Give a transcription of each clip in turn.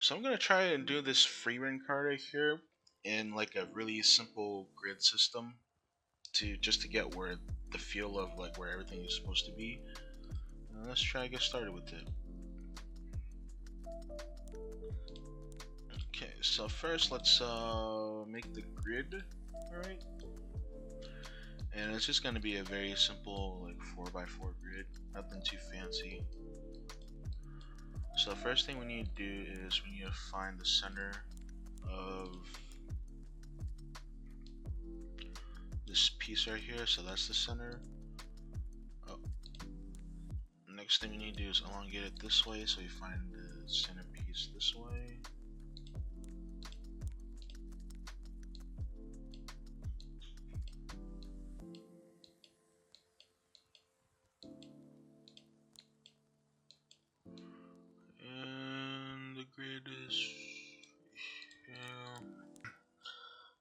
So I'm gonna try and do this Frieren card right here in like a really simple grid system to just to get where the feel of like where everything is supposed to be. Let's try to get started with it. Okay, so first let's make the grid. Alright. And it's just gonna be a very simple like 4x4 grid, nothing too fancy. So the first thing we need to do is we need to find the center of this piece right here. So that's the center. Oh. Next thing we need to do is elongate it this way, so we find the center piece this way. And the grid is here.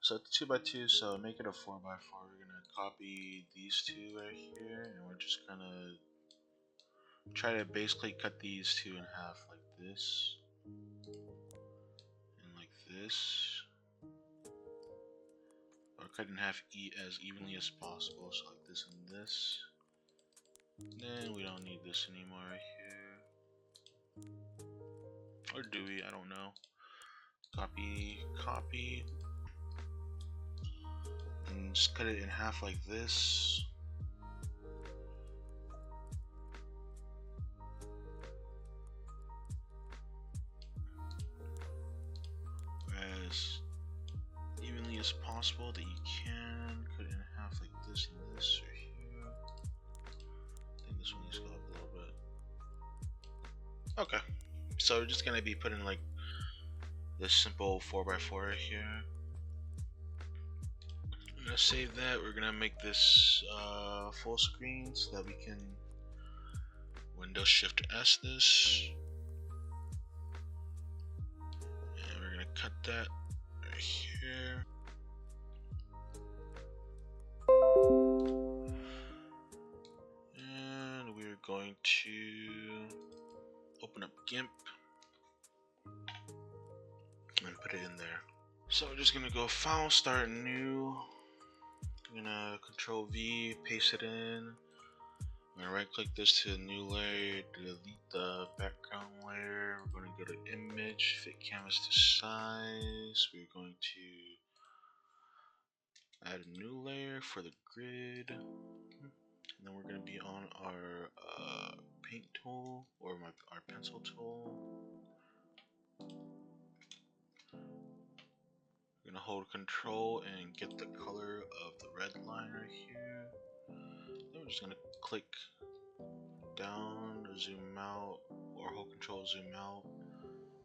So it's 2x2, so make it a 4x4. We're gonna copy these two right here, and we're just gonna try to basically cut these two in half like this and like this, or cut in half as evenly as possible, so like this and this. Then we don't need this anymore right here, or do we? I don't know. Copy, copy, and just cut it in half like this. As evenly as possible that you can. Cut it in half like this and this right here. I think this one needs to go up a little bit. Okay, so we're just gonna be putting like this simple 4x4 right here. I'm gonna save that. We're gonna make this full screen so that we can Windows Shift S this, and we're gonna cut that right here. And we're going to open up GIMP and put it in there. So we're just gonna go File, Start New. I'm gonna Control V, paste it in. I'm gonna right click this to a new layer, delete the background layer. We're gonna go to Image, Fit Canvas to Size. We're going to add a new layer for the grid. And then we're gonna be on our paint tool or our pencil tool. We're gonna hold Control and get the color of the red line right here. Then we're just gonna click down, zoom out, or hold Control, zoom out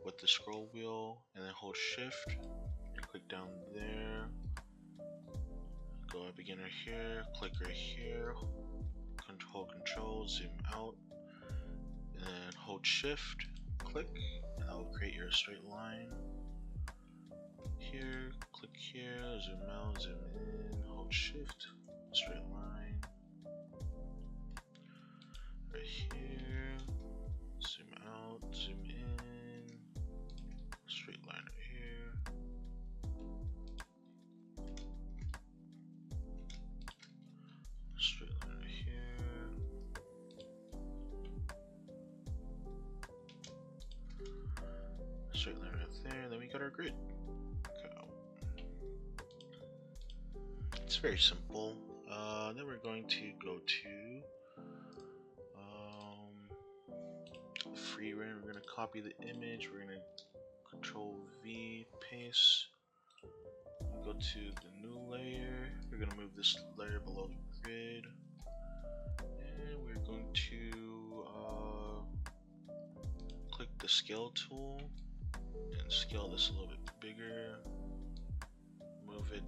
with the scroll wheel, and then hold Shift and click down there. Go at beginner here, click right here, hold Control, zoom out, and then hold Shift, click, and that will create your straight line. Here, click here, zoom out, zoom in, hold Shift, straight line. Right here, zoom out, zoom in, straight line right here. Straight line right here. Straight line right there, then we got our grid. It's very simple. Then we're going to go to Frieren. We're going to copy the image. We're going to Control V, paste. Go to the new layer. We're going to move this layer below the grid. And we're going to click the scale tool and scale this a little bit bigger. Move it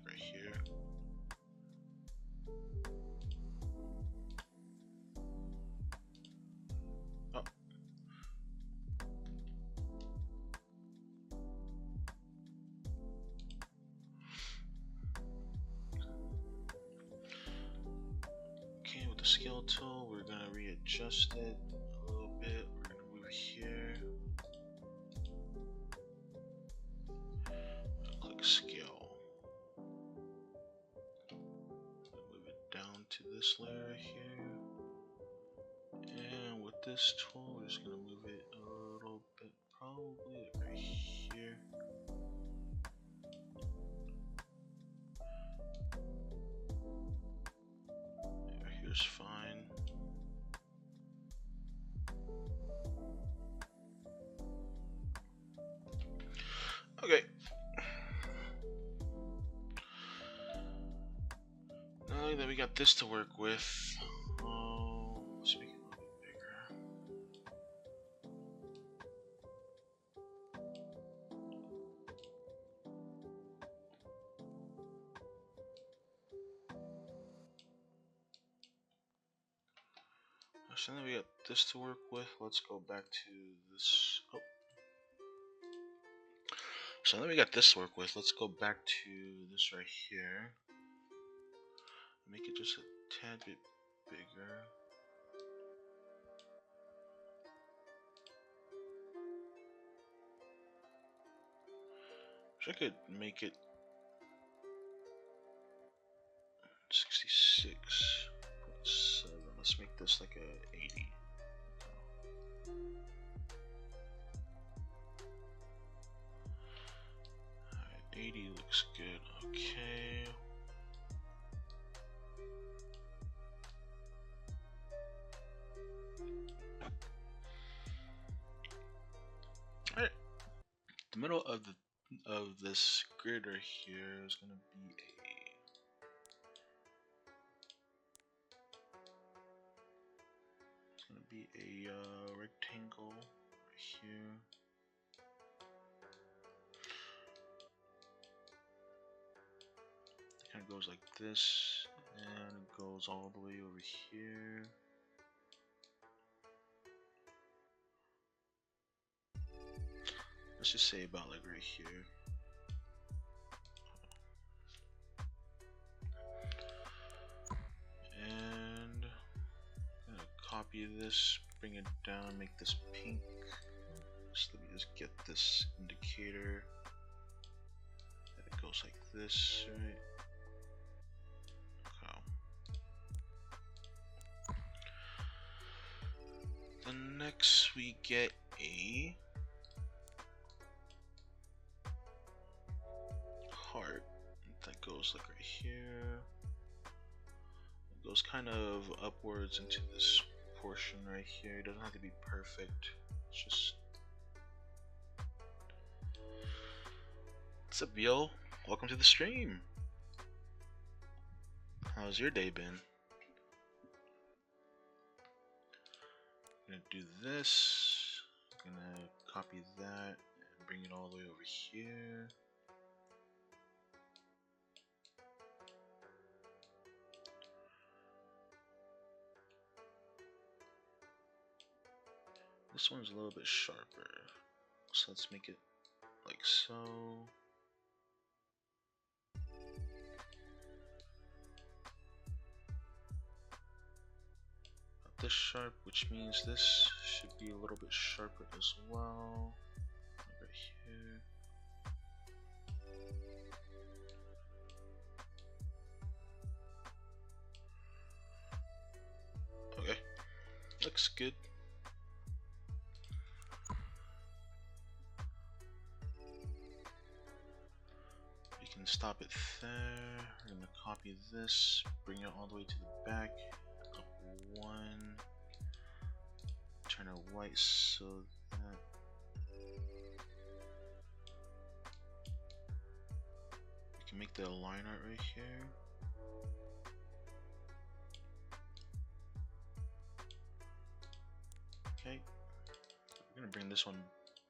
right here. Oh. Okay, with the scale tool, we're gonna adjust it a little bit. We're gonna move here. Click scale. Move it down to this layer here. And with this tool, we're just gonna move it a little bit, probably right here. Right here's fine. Okay. Now that we got this to work with, let's make it a little bit bigger. So now we got this to work with. Let's go back to this. Oh. So now we got this to work with. Let's go back to this right here. Make it just a tad bit bigger. Wish I could make it 66.7. Let's make this like a 80. Alright, 80 looks good. Okay. Alright. The middle of this grid right here is gonna be a rectangle right here. It kind of goes like this, and it goes all the way over here. Let's just say about like right here. And I'm gonna copy this, bring it down, make this pink. So let me just get this indicator. And it goes like this, right? Okay. Then next we get a heart that goes like right here. It goes kind of upwards into this portion right here. It doesn't have to be perfect. It's just. What's up, yo? Welcome to the stream. How's your day been? I'm gonna do this. I'm gonna copy that and bring it all the way over here. This one's a little bit sharper, so let's make it like so. Not this sharp, which means this should be a little bit sharper as well. Right here. Okay, looks good. We can stop it there. We're gonna copy this, bring it all the way to the back, up one, turn it white so that we can make the line art right here. Okay, we're gonna bring this one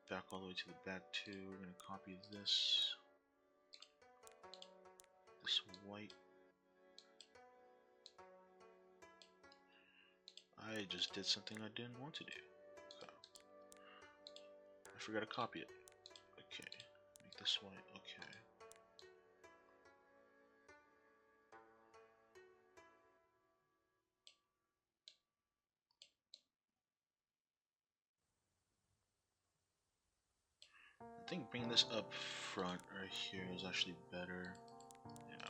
back all the way to the back too. We're gonna copy this white. I just did something I didn't want to do. Okay. I forgot to copy it. Okay, make this white. Okay. I think bringing this up front right here is actually better. Yeah.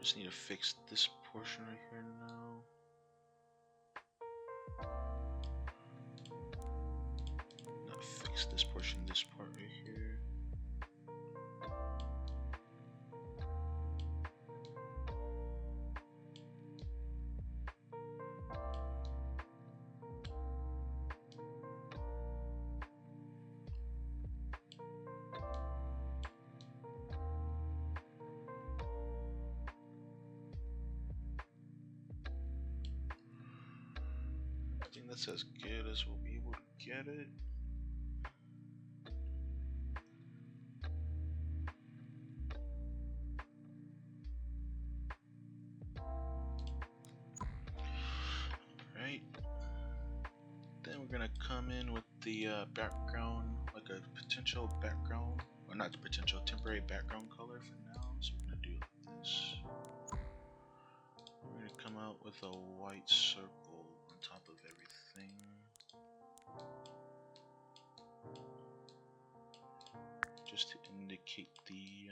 Just need to fix this portion right here now. Not fix this portion, this part right here. I think that's as good as we'll be able to get it. Right. Then we're gonna come in with the background, like a potential background, or not the potential, temporary background color for now. So we're gonna do like this. We're gonna come out with a white circle on top of everything. Just to indicate the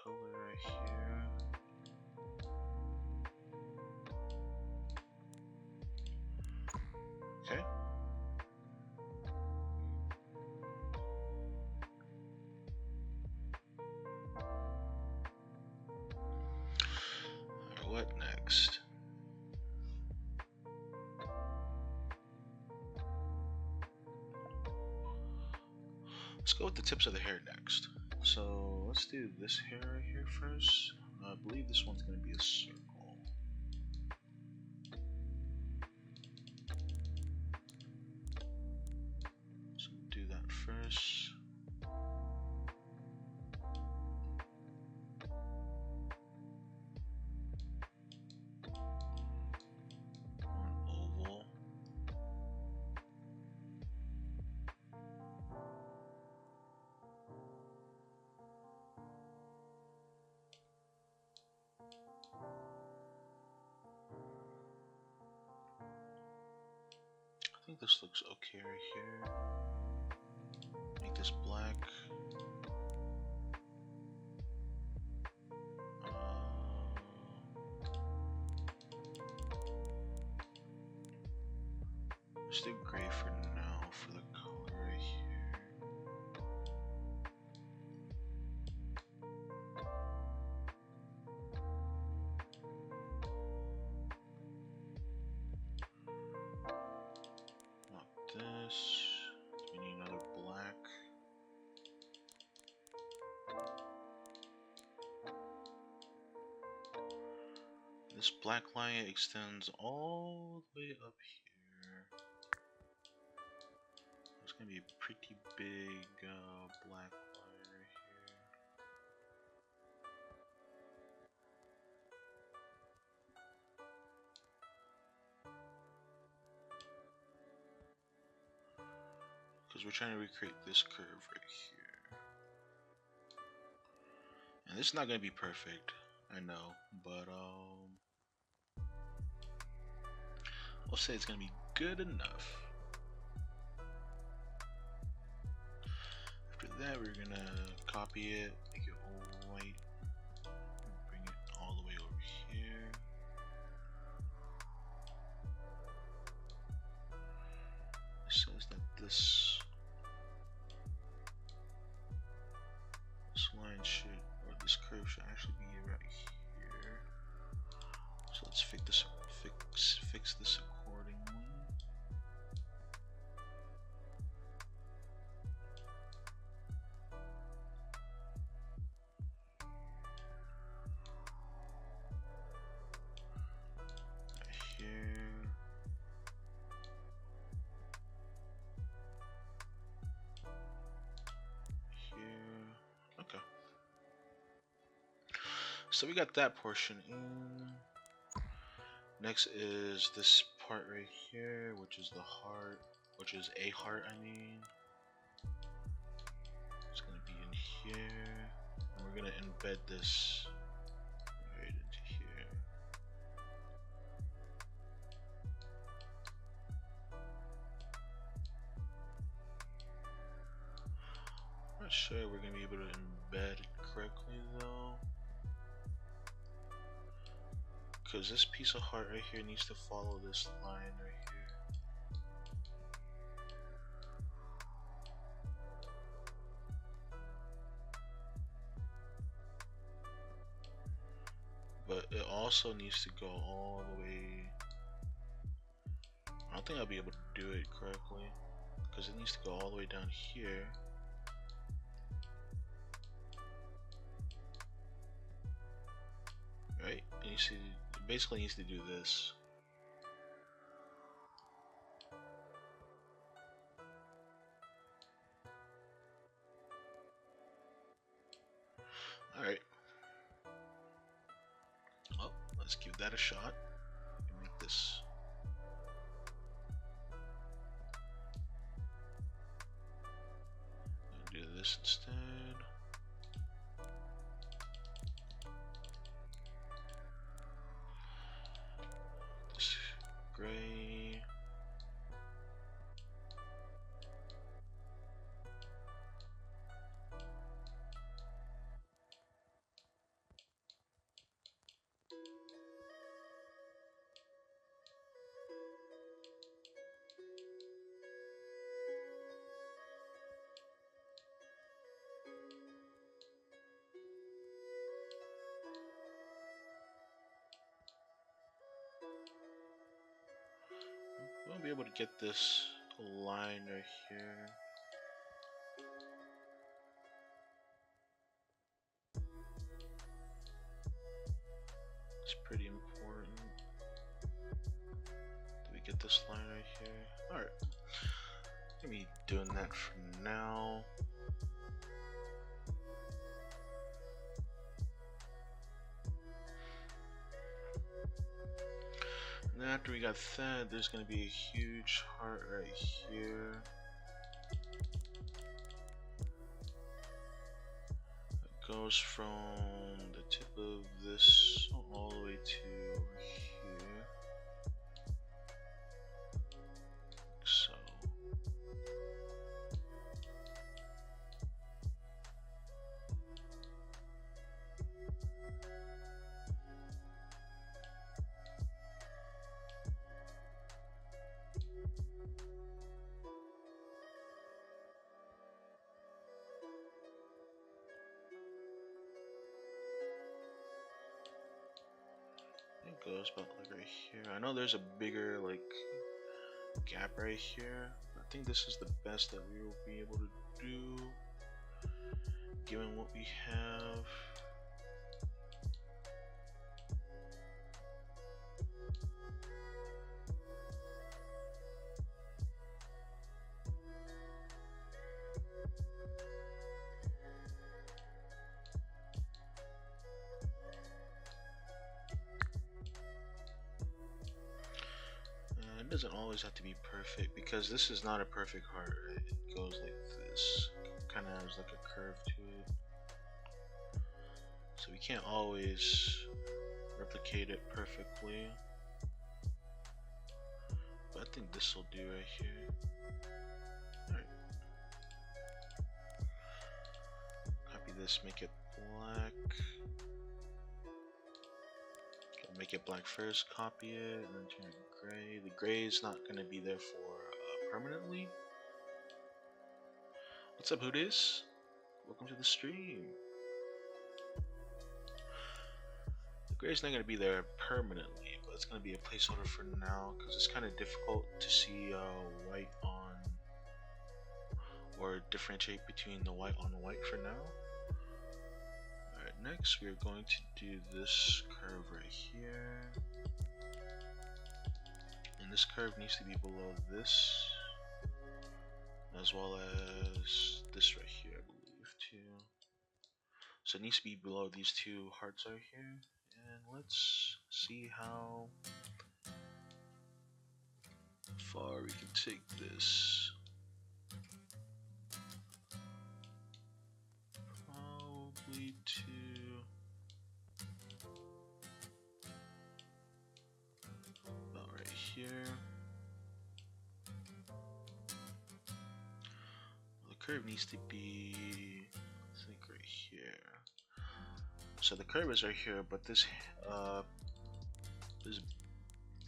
color right here. Okay. Alright, what next? Let's go with the tips of the hair next. So let's do this hair right here first. I believe this one's going to be a circle. So do that first. An oval. I think this looks okay right here. Make this black. Let's do gray for now for the color right here. Not this. We need another black. This black line extends all the way up here. It's gonna be a pretty big black line right here. Because we're trying to recreate this curve right here. And this is not gonna be perfect, I know, but I'll say it's gonna be good enough. After that, we're gonna copy it, make it all white, bring it all the way over here. It says that this line should, or this curve should actually be right here. So let's fix this accordingly. So we got that portion in. Next is this part right here, which is the heart, which is a heart, I mean. It's gonna be in here, and we're gonna embed this right into here. sure we're gonna be able to embed it correctly though. Because this piece of heart right here needs to follow this line right here. But it also needs to go all the way. I don't think I'll be able to do it correctly because it needs to go all the way down here. Right? It needs to, it basically needs to do this. Alright. Well, let's give that a shot and make this. Do this instead. This gray. We'll be able to get this line right here. It's pretty important. Do we get this line right here? Alright. Gonna be doing that for now. And then after we got that, there's gonna be a huge heart right here. It goes from the tip of this all the way to over here. Like so. It goes about like right here. I know there's a bigger like gap right here. I think this is the best that we will be able to do given what we have. It doesn't always have to be perfect because this is not a perfect heart, right? It goes like this. Kind of has like a curve to it. So we can't always replicate it perfectly. But I think this will do right here. Alright. Copy this, make it black. Make it black first, copy it, and then turn it gray. The gray is not going to be there for permanently. What's up, who dis? Welcome to the stream. The gray is not going to be there permanently, but it's going to be a placeholder for now because it's kind of difficult to see white on or differentiate between the white on white for now. Next, we are going to do this curve right here, and this curve needs to be below this, as well as this right here, I believe, too. So it needs to be below these two hearts right here, and let's see how far we can take this. Probably to here. The curve needs to be so the curve is right here, but this this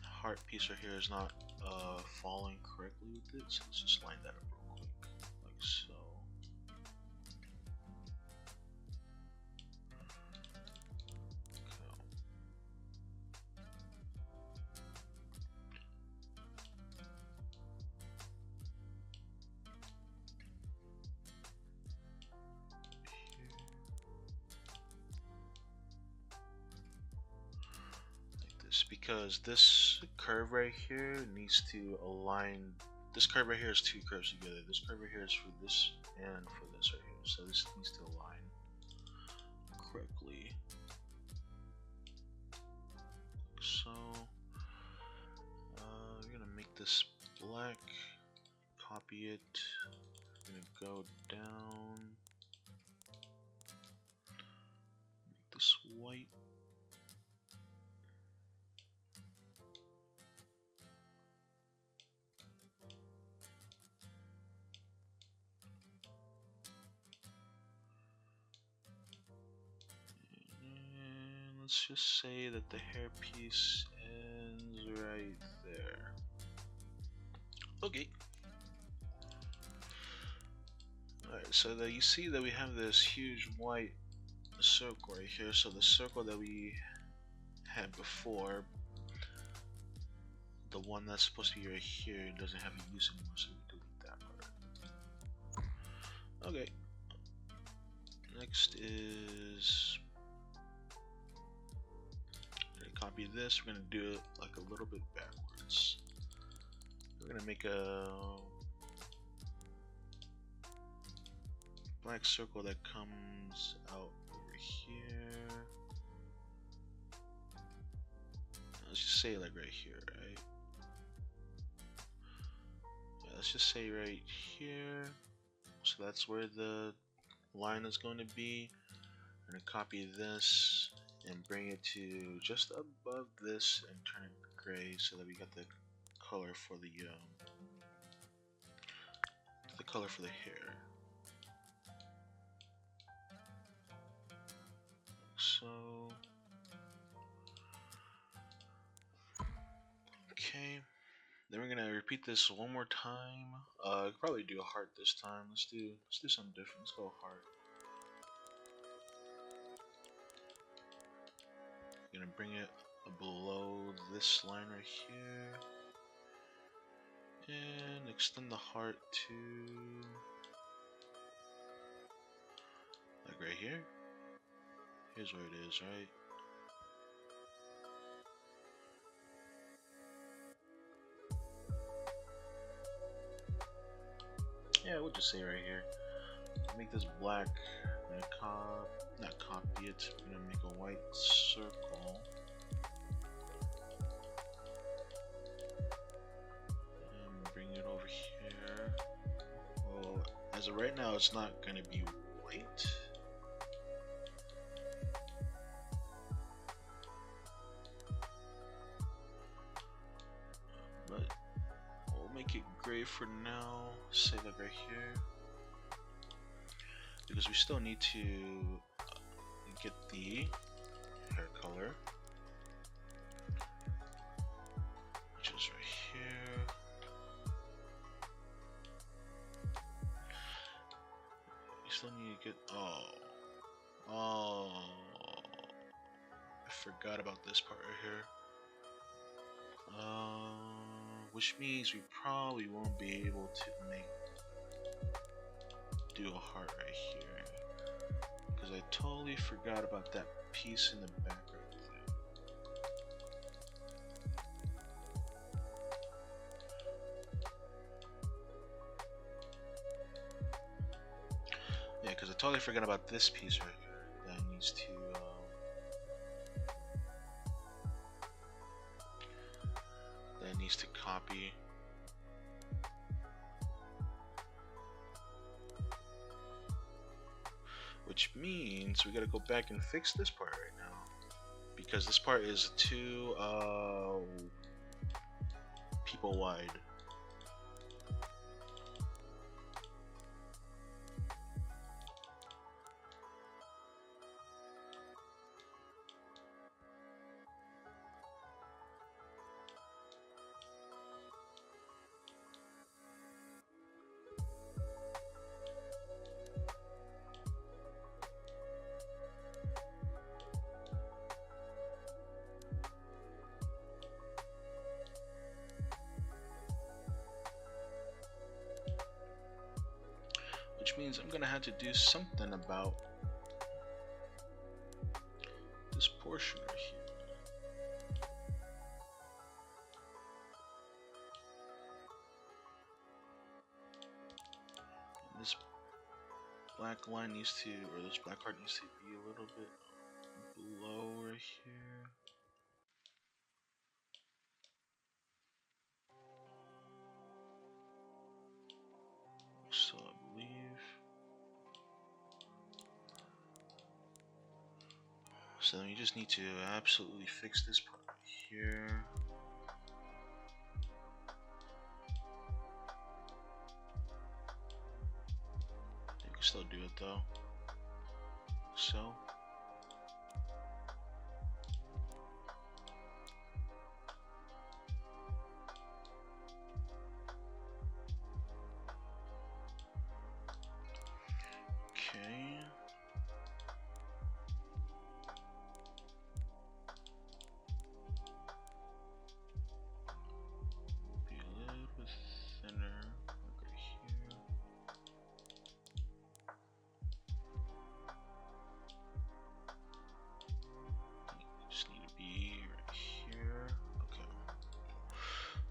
heart piece right here is not falling correctly with it. So let's just line that up real quick, like so. Because this curve right here needs to align. This curve right here is two curves together. This curve right here is for this and for this right here. So this needs to align correctly. So we're gonna make this black, copy it, we're gonna go down, make this white. Let's just say that the hairpiece ends right there. Okay. Alright, so that you see that we have this huge white circle right here. So the circle that we had before, the one that's supposed to be right here, doesn't have a use anymore, so we delete that part. Okay. Next is copy this. We're gonna do it like a little bit backwards. We're gonna make a black circle that comes out over here. Let's just say like right here, right? Yeah, let's just say right here. So that's where the line is going to be. I'm gonna copy this and bring it to just above this and turn it gray so that we got the color for the hair. So okay, then we're gonna repeat this one more time. Probably do a heart this time. Let's do something different. Let's go heart. Gonna bring it below this line right here and extend the heart to like right here. Here's where it is, right? Yeah, we'll just say right here. Make this black. I'm gonna not copy it. I'm gonna make a white circle. And bring it over here. Well, as of right now, it's not gonna be white. But we'll make it gray for now. Say that right here. Because we still need to get the hair color, which is right here. We still need to get, oh, I forgot about this part right here. Which means we probably won't be able to do a heart right here, because I totally forgot about that piece in the back right there. Yeah, because I totally forgot about this piece right here that needs to copy. Which means we gotta go back and fix this part right now, because this part is too people wide. means I'm gonna have to do something about this portion right here. And this black line needs to, or this black part needs to be a little bit below right here. So I believe. So then we just need to absolutely fix this part right here. You can still do it though. So. Okay. Be a little bit thinner, like right here. Just need to be right here. Okay.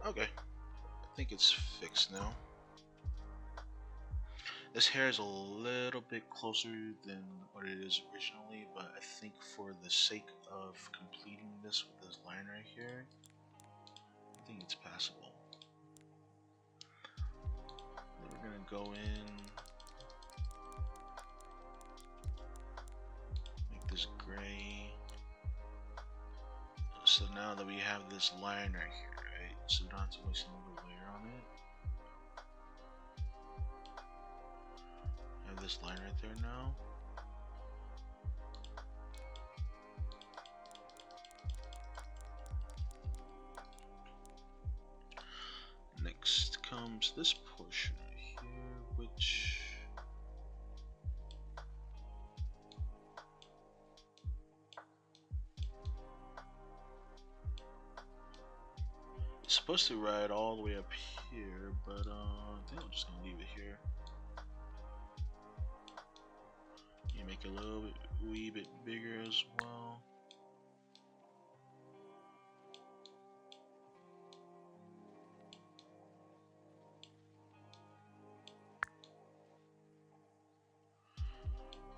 Okay. I think it's fixed now. This hair is a little bit closer than what it is originally, but I think for the sake of completing this with this line right here, I think it's passable. Then we're gonna go in, make this gray. So now that we have this line right here, right? So we don't have to waste another layer on it. Have this line right there now. Next comes this portion right here, which is supposed to ride all the way up here, but I think I'm just gonna leave it here. You make it a little bit, wee bit bigger as well.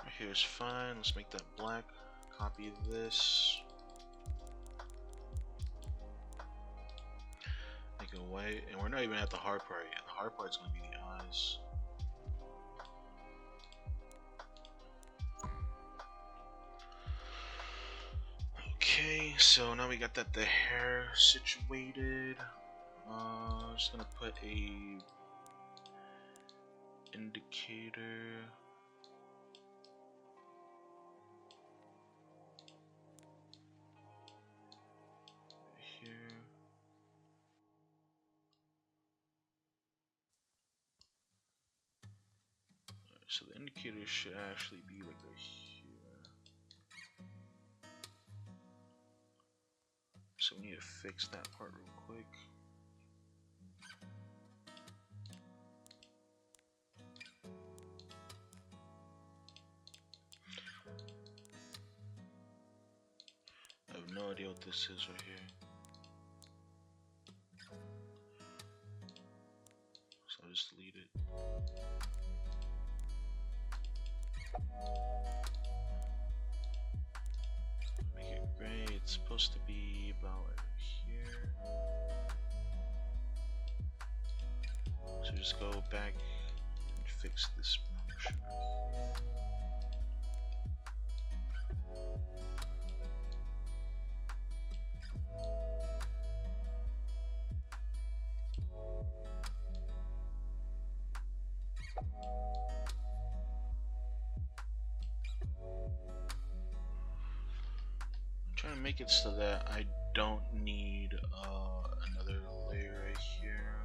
Right here is fine. Let's make that black. Copy this. Make it white, and we're not even at the hard part yet. The hard part's gonna be the eyes. Okay, so now we got that the hair situated. Just gonna put a indicator here. Alright, so the indicator should actually be like right here. So we need to fix that part real quick. I have no idea what this is right here. So I'll just delete it. Make it gray. It's supposed to be about right here. So just go back and fix this portion right here. Trying to make it so that I don't need another layer right here.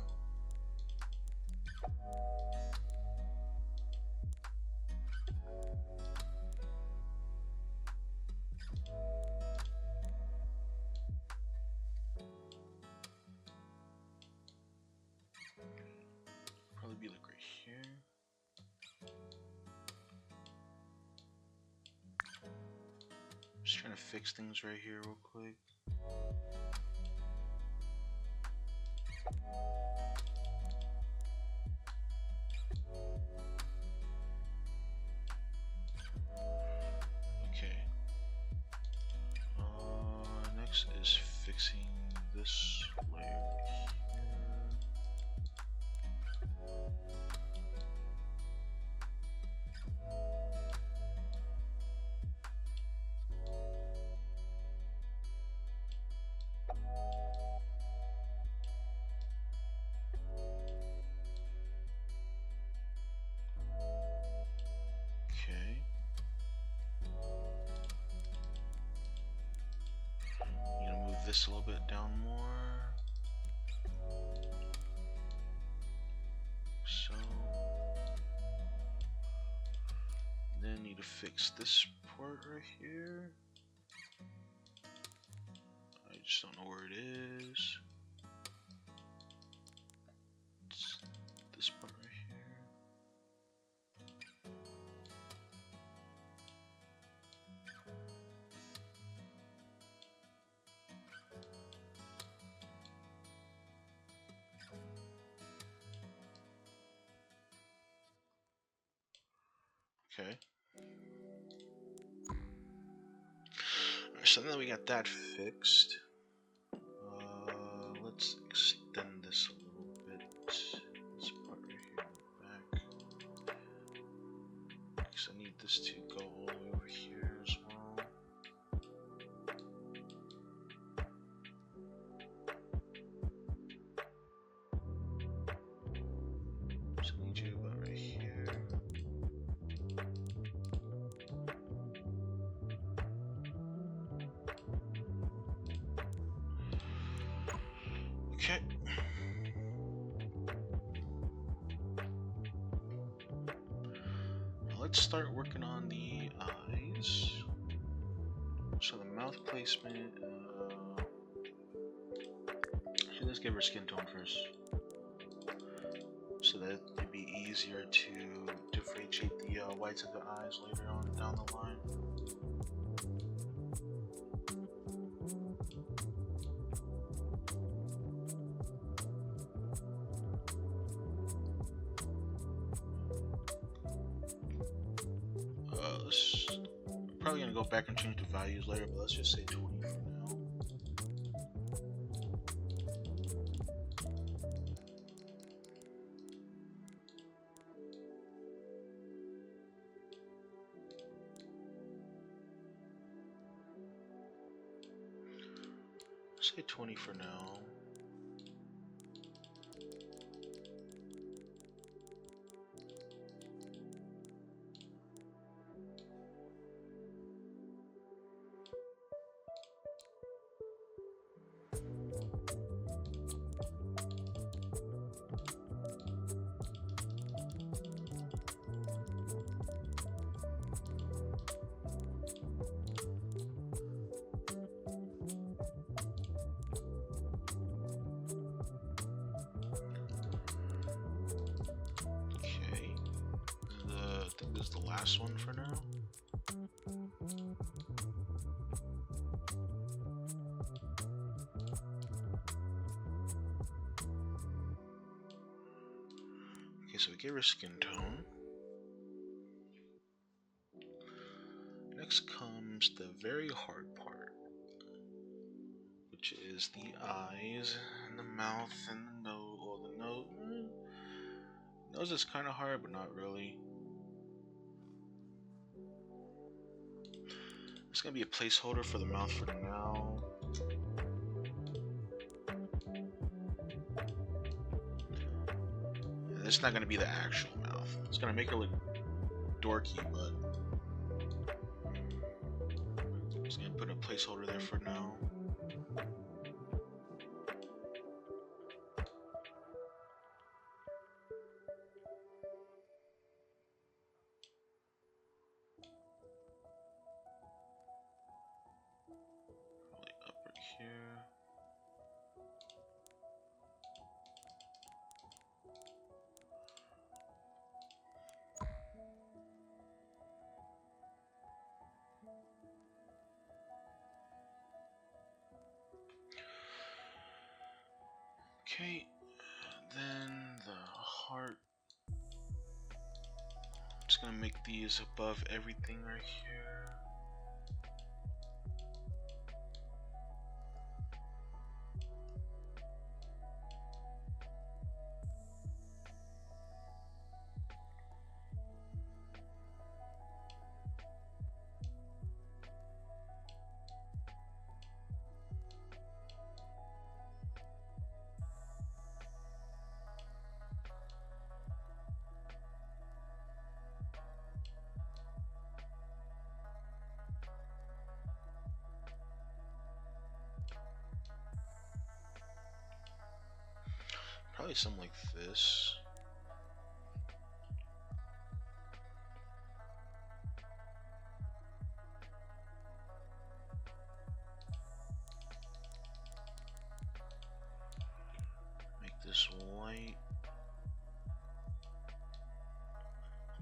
Probably be like right here. kind of fix things right here real quick. Okay. Next is fixing this layer here. Okay. I'm gonna move this a little bit down more. So then need to fix this part right here. I just don't know where it is. It's this part right here. Okay. Alright, so now that we got that fixed, let's extend this a little bit. This part right here in the back. Because I need this to go all the way over here as well. So I need you about right here. Okay. Now let's start working on the eyes. So the mouth placement. Actually, let's give her skin tone first, so that it'd be easier to differentiate the whites of the eyes later on down the line. Probably gonna go back and change the values later, but let's just say 20 for now. Say 20 for now. This is the last one for now. Okay, so we gave her skin tone. Next comes the very hard part, which is the eyes and the mouth and the nose. Well, the nose. Nose is kind of hard, but not really. It's gonna be a placeholder for the mouth for now. And it's not gonna be the actual mouth. It's gonna make her look dorky, but I'm just gonna put a placeholder there for now. Probably up right here. Okay, then the heart. I'm just gonna make these above everything right here. Probably something like this. Make this white.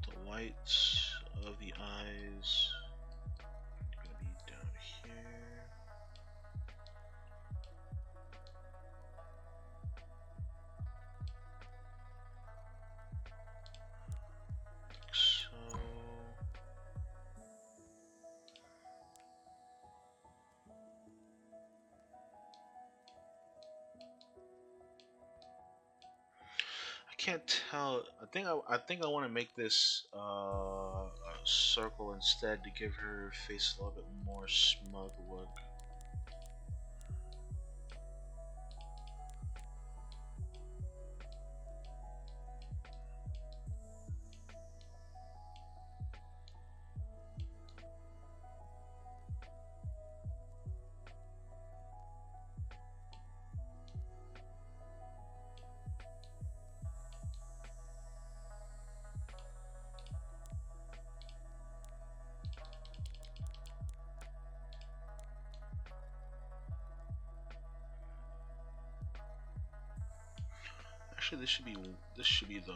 The whites of the eyes are gonna be down here. Like so. I can't tell. I think I want to make this a circle instead to give her face a little bit more smug look. Actually, this should be the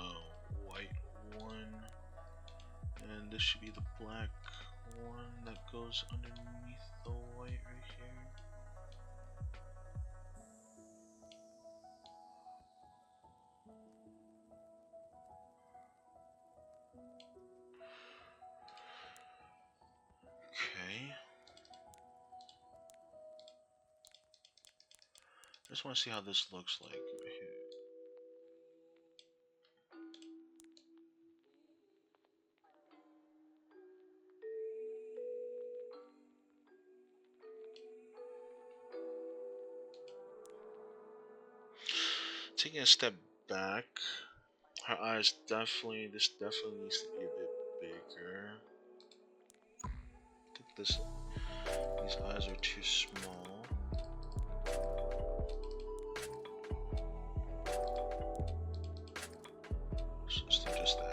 white one, and this should be the black one that goes underneath the white right here. Okay. I just want to see how this looks like right here. Taking a step back, her eyes this definitely needs to be a bit bigger. I think these eyes are too small. So let's do just that.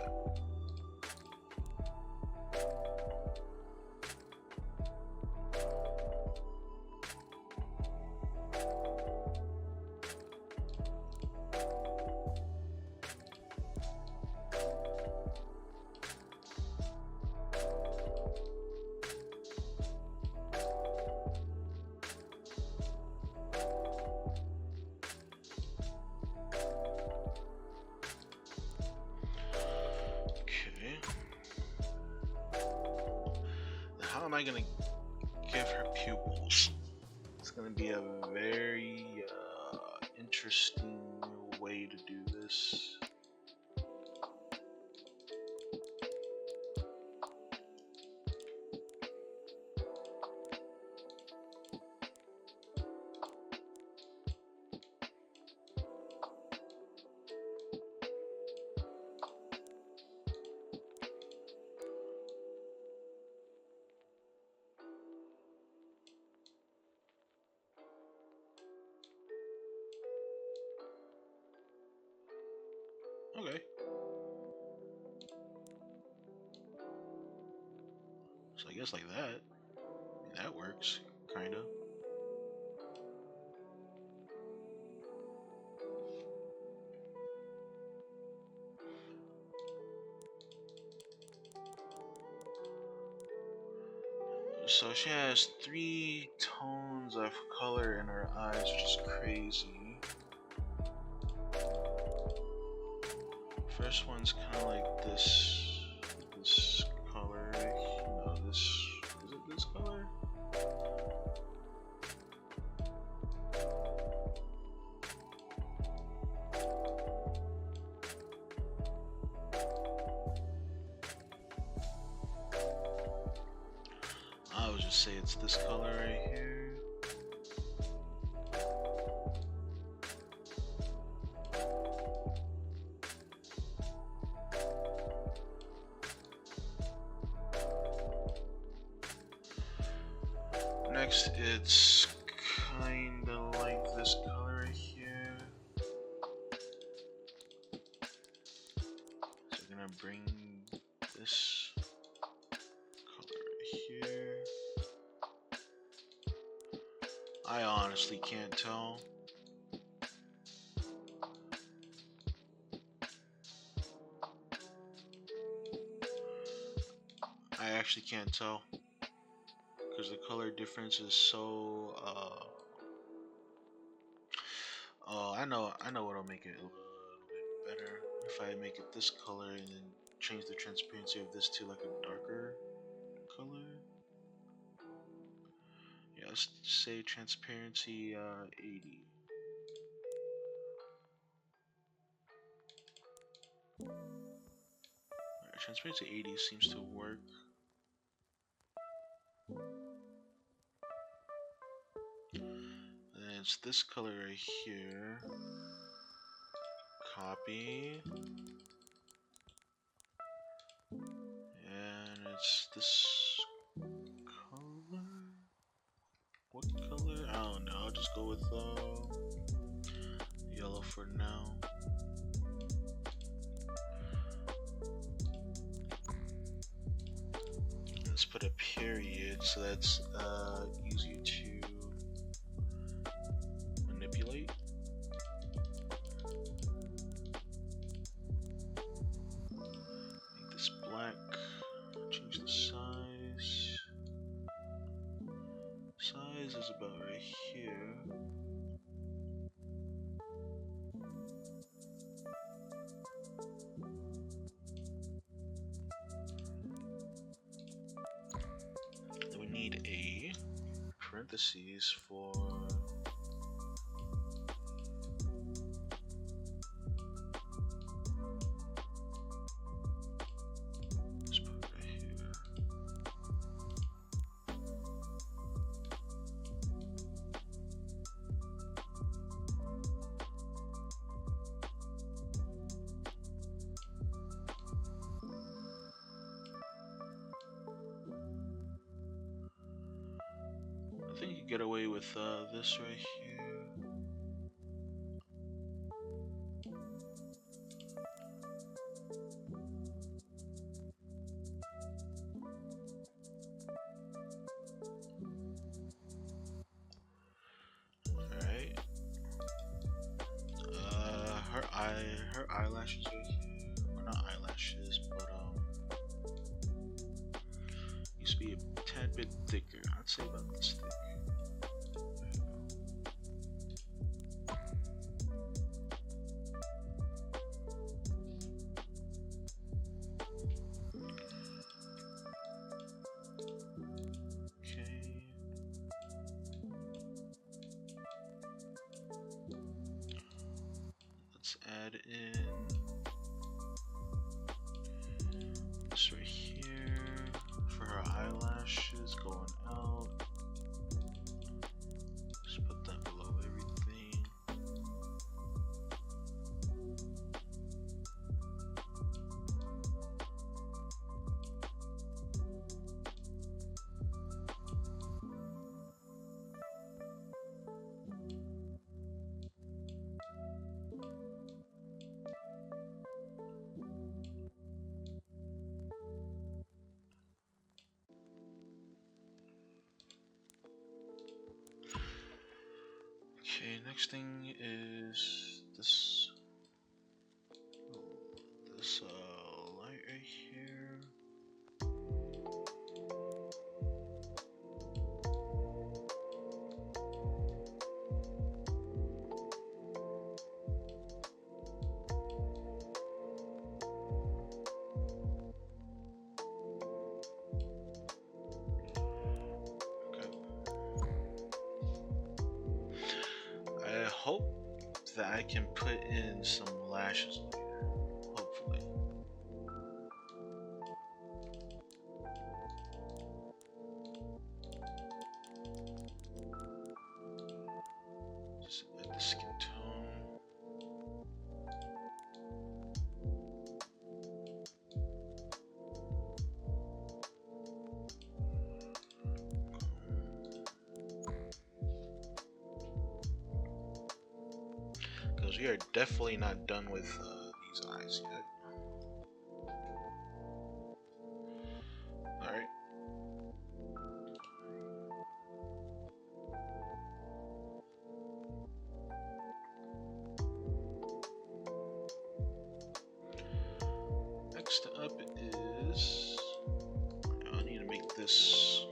How am I gonna give her pupils? It's gonna be a very interesting way to do this. Okay. So I guess like that. I mean, that works, kinda. So she has 3 tones of color in her eyes, which is crazy. First one's kind of like this color. No, this is it. This color. I would just say it's this color right here. Next, it's kind of like this color right here. So I'm gonna bring this color right here. I honestly can't tell. I actually can't tell because the color difference is so I know what'll make it a little bit better. If I make it this color and then change the transparency of this to like a darker color. Yeah, let's say transparency 80. Alright, transparency 80 seems to work. And it's this color right here. Copy. And it's this color. What color? I don't know. I'll just go with yellow for now. Let's put a period so that's easier to manipulate. Make this black. Change the size. Size is about right here. Then we need a parentheses for let's put it right here. I think you get away with this right here. Alright. Her eyelashes right here. Or not eyelashes, but used to be a tad bit thicker. I'd say about this thick. Add in this right here for her eyelashes going out. Just put that below everything. Okay, next thing is this light right here. that I can put in some lashes later, hopefully. Just add the skin tone. Because we are definitely not done with these eyes yet. Alright. Next up is... I need to make this...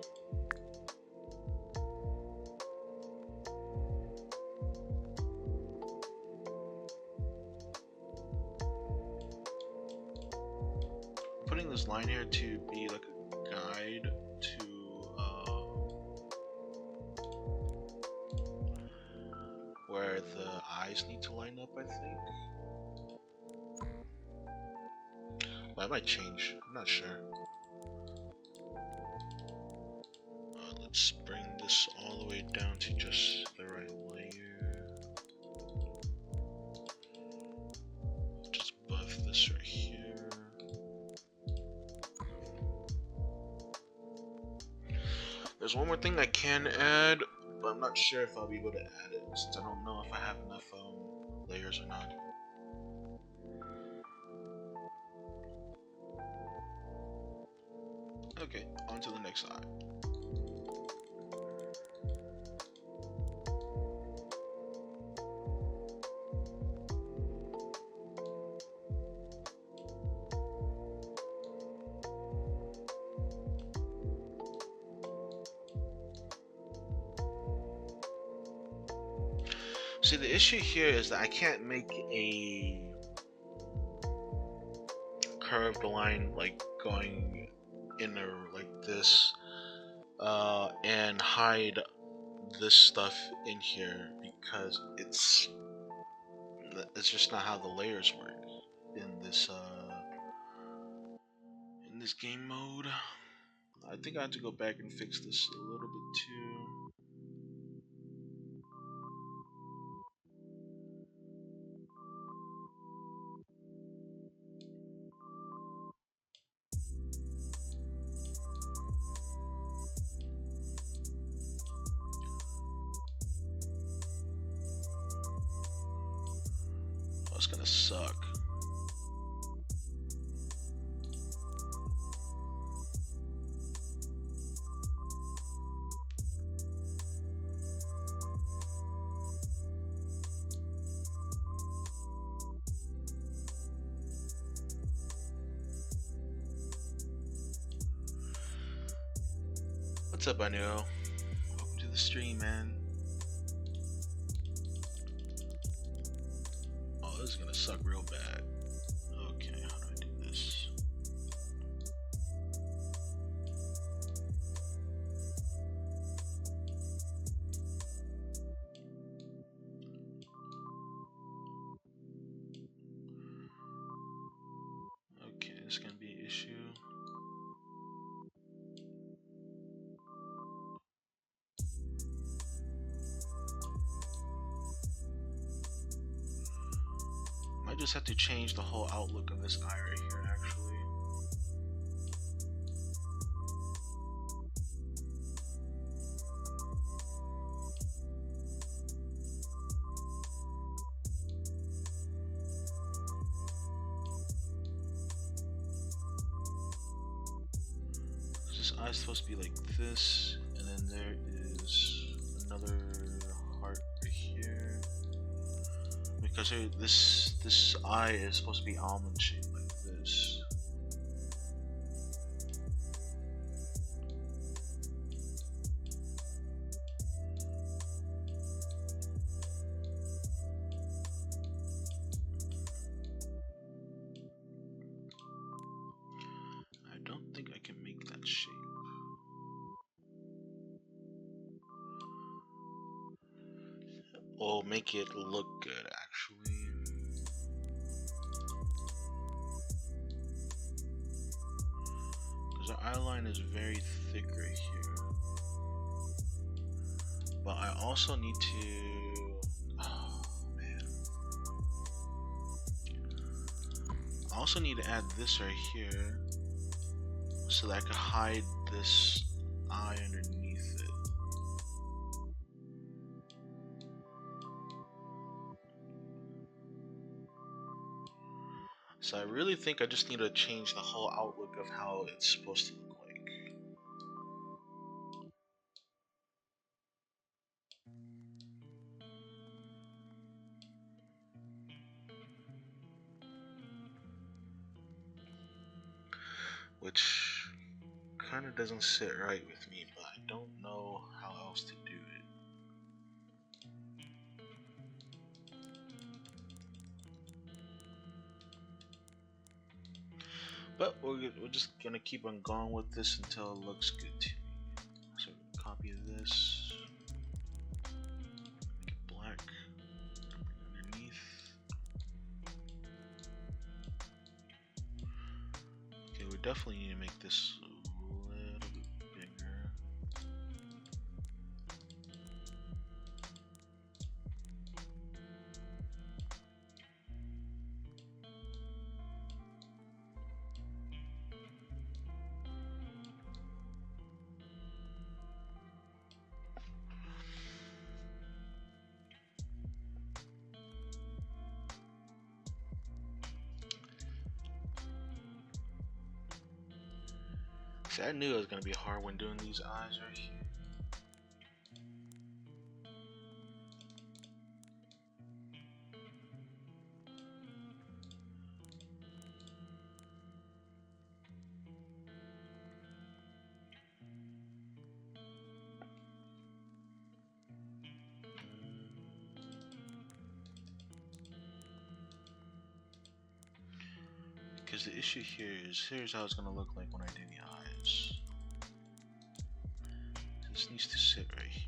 putting this line here to be like a guide to where the eyes need to line up, I think. Well, I might change, I'm not sure. Let's bring this all the way down to just the right layer. Just buff this right here. There's one more thing I can add, but I'm not sure if I'll be able to add it since I don't know if I have enough layers or not. Okay, on to the next eye. See, the issue here is that I can't make a curved line like going in or like this and hide this stuff in here because it's just not how the layers work in this game mode. I think I have to go back and fix this a little bit too. Oh, it's gonna suck. What's up, Anu? Welcome to the stream, man. Oh, this is gonna suck real bad. Okay, how do I do this? Okay, this is gonna be an issue. Might just have to change the whole outlook of this eye right here, actually. This eye's supposed to be like this, and then there is another heart right here. Because this eye is supposed to be almond shaped like this. I don't think I can make that shape. Or make it look good actually. Because our eye line is very thick right here. But I also need to... Oh man. I also need to add this right here so that I can hide this eye underneath it. So I really think I just need to change the whole outlook of how it's supposed to look like. Which kind of doesn't sit right with me, but I don't know how else to do it. But we're just gonna keep on going with this until it looks good to me. So copy this, make it black underneath. Okay, we definitely need to make this a little bit bigger. See, I knew it was gonna be hard when doing these eyes right here. Because the issue here is, here's how it's gonna look like when I do the eyes. This needs to sit right here.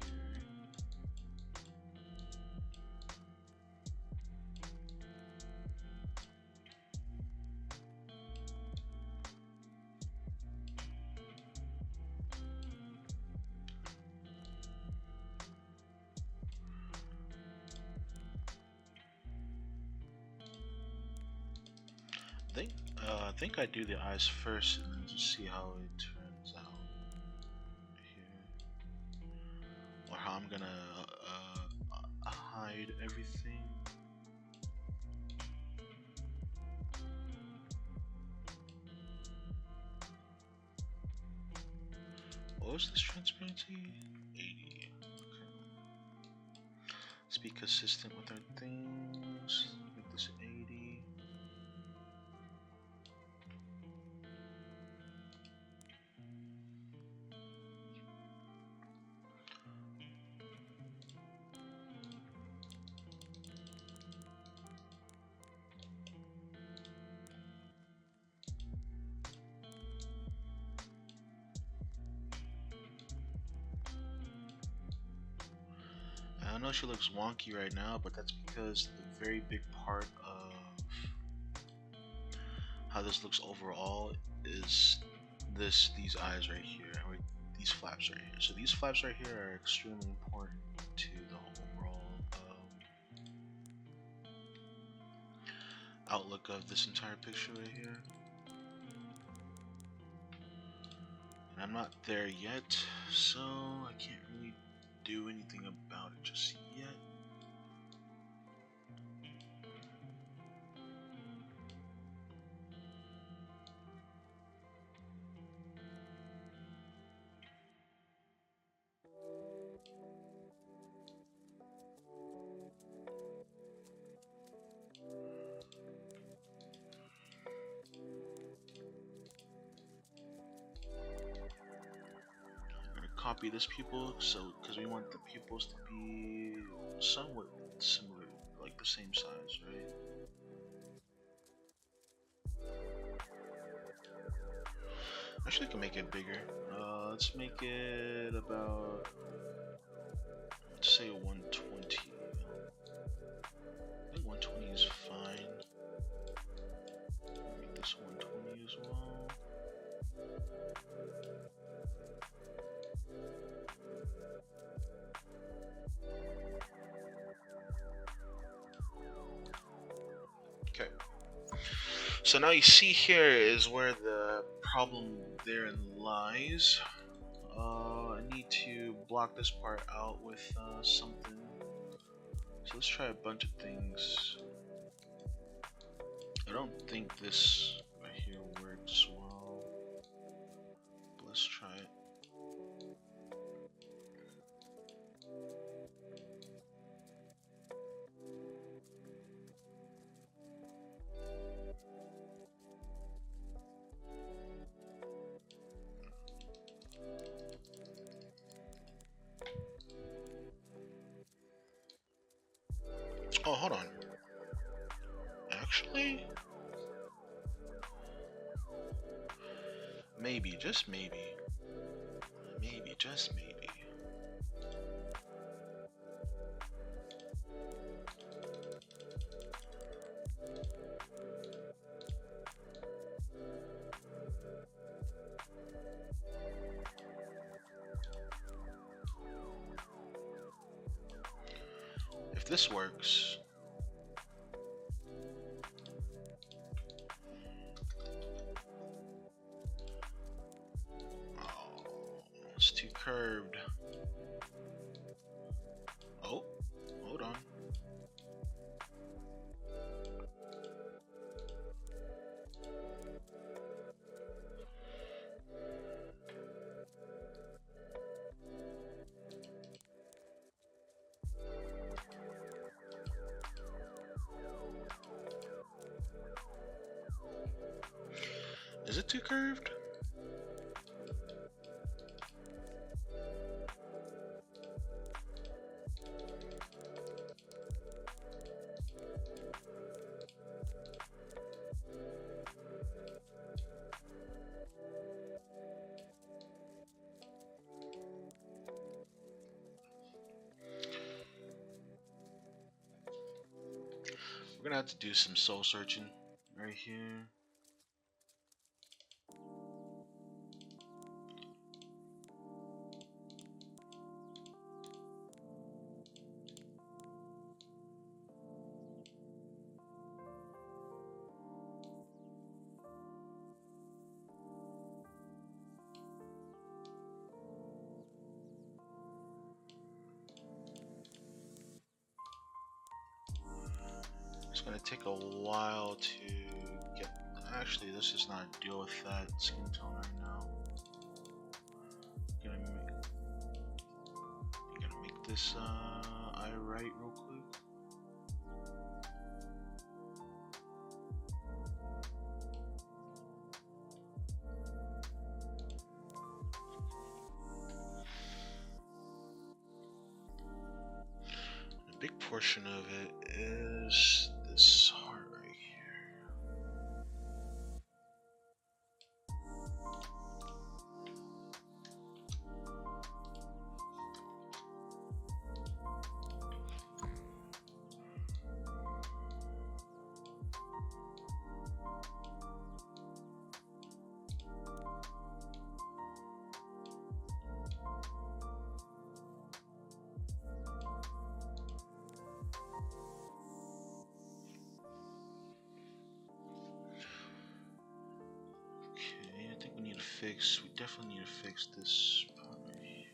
I think I do the eyes first and then just see how it turns out here, or how I'm gonna hide everything. What was this transparency? 80. Okay. Let's be consistent with our things. Make this 80. I know she looks wonky right now, but that's because the very big part of how this looks overall is these eyes right here, or these flaps right here. So these flaps right here are extremely important to the overall outlook of this entire picture right here. And I'm not there yet, so I can't really do anything about it just yet. Copy this pupil, so because we want the pupils to be somewhat similar, like the same size, right? Actually, I can make it bigger. Let's make it about, let's say 120. So now you see here is where the problem therein lies. I need to block this part out with something. So let's try a bunch of things. I don't think this right here works well. But let's try it. Oh, hold on. Actually, maybe, just maybe. Maybe, just maybe. If this works, oh, it's too curved. Oh, hold on. Is it too curved? We're gonna have to do some soul searching right here. It's gonna take a while to get. Actually, let's just not deal with that skin tone right now. Gonna make this eye right real quick. A big portion of it is this heart right here. Okay, I think we definitely need to fix this part right here.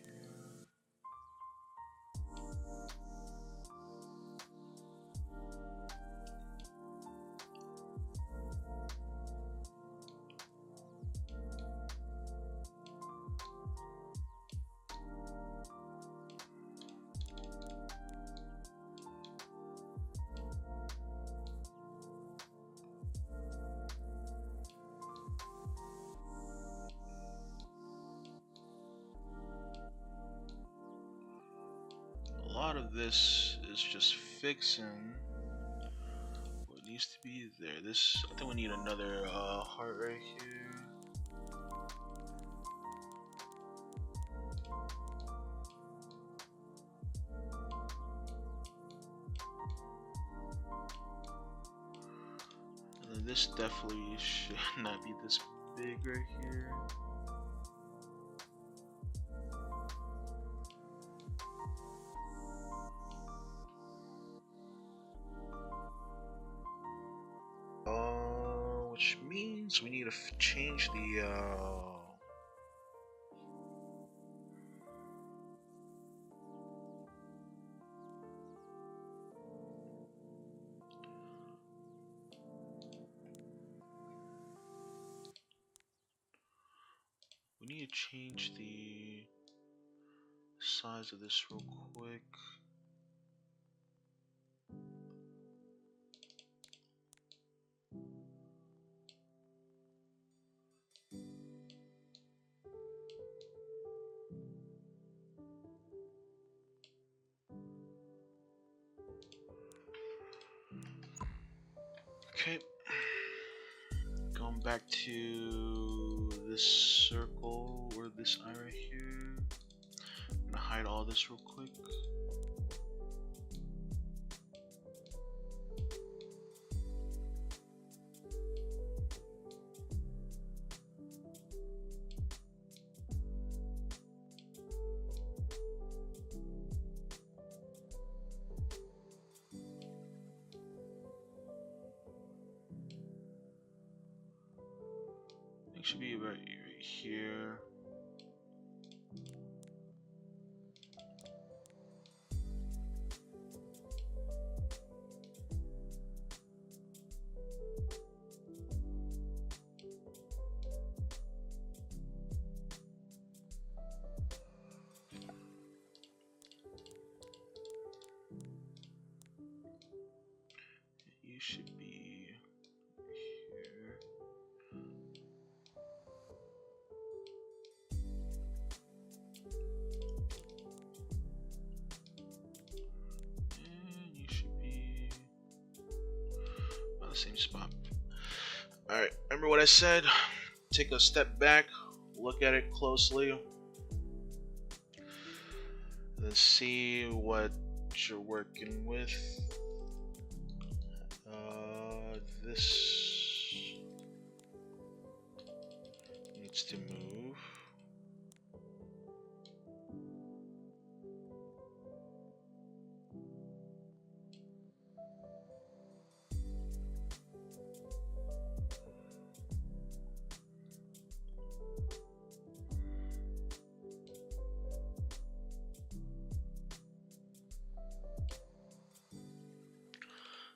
A lot of this is just fixing what needs to be there. I think we need another heart right here. And then this definitely should not be this big right here. which means we need to change the we need to change the size of this real quick. Okay, going back to this circle or this eye right here. I'm gonna hide all this real quick. It should be right here. You should be here. And you should be on the same spot. Alright, remember what I said? Take a step back, look at it closely, and then see what you're working with. This needs to move.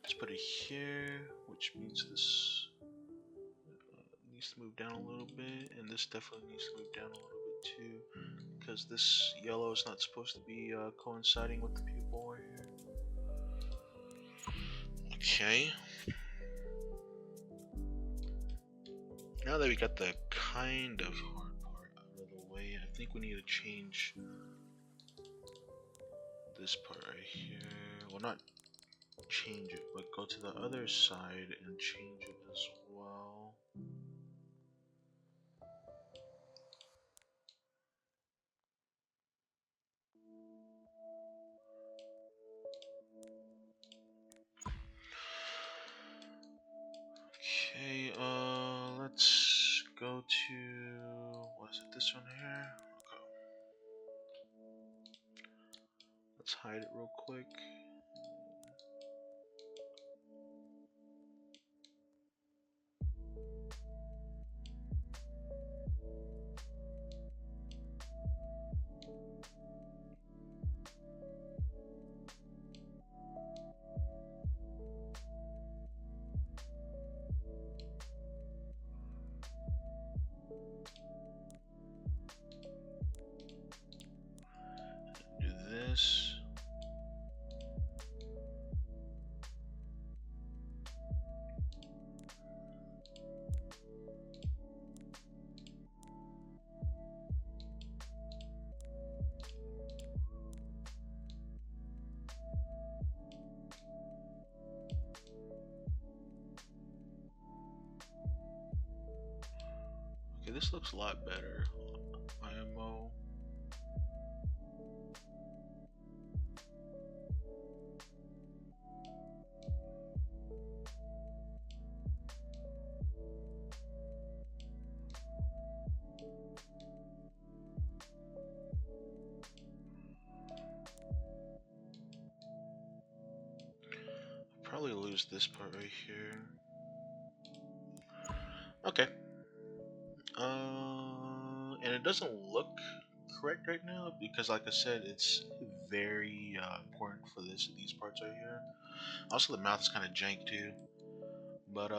Let's put it here, which means this needs to move down a little bit, and this definitely needs to move down a little bit too, because this yellow is not supposed to be coinciding with the pupil right here. Okay. Now that we got the kind of hard part out of the way, I think we need to change this part right here. Well, not change it, but go to the other side and change it as well. Okay, let's go to, what is it, this one here? Okay. Let's hide it real quick. Do this. Okay, this looks a lot better. IMO. Probably lose this part right here. Okay. And it doesn't look correct right now because, like I said, it's very important for these parts right here. Also, the mouth is kind of jank too. But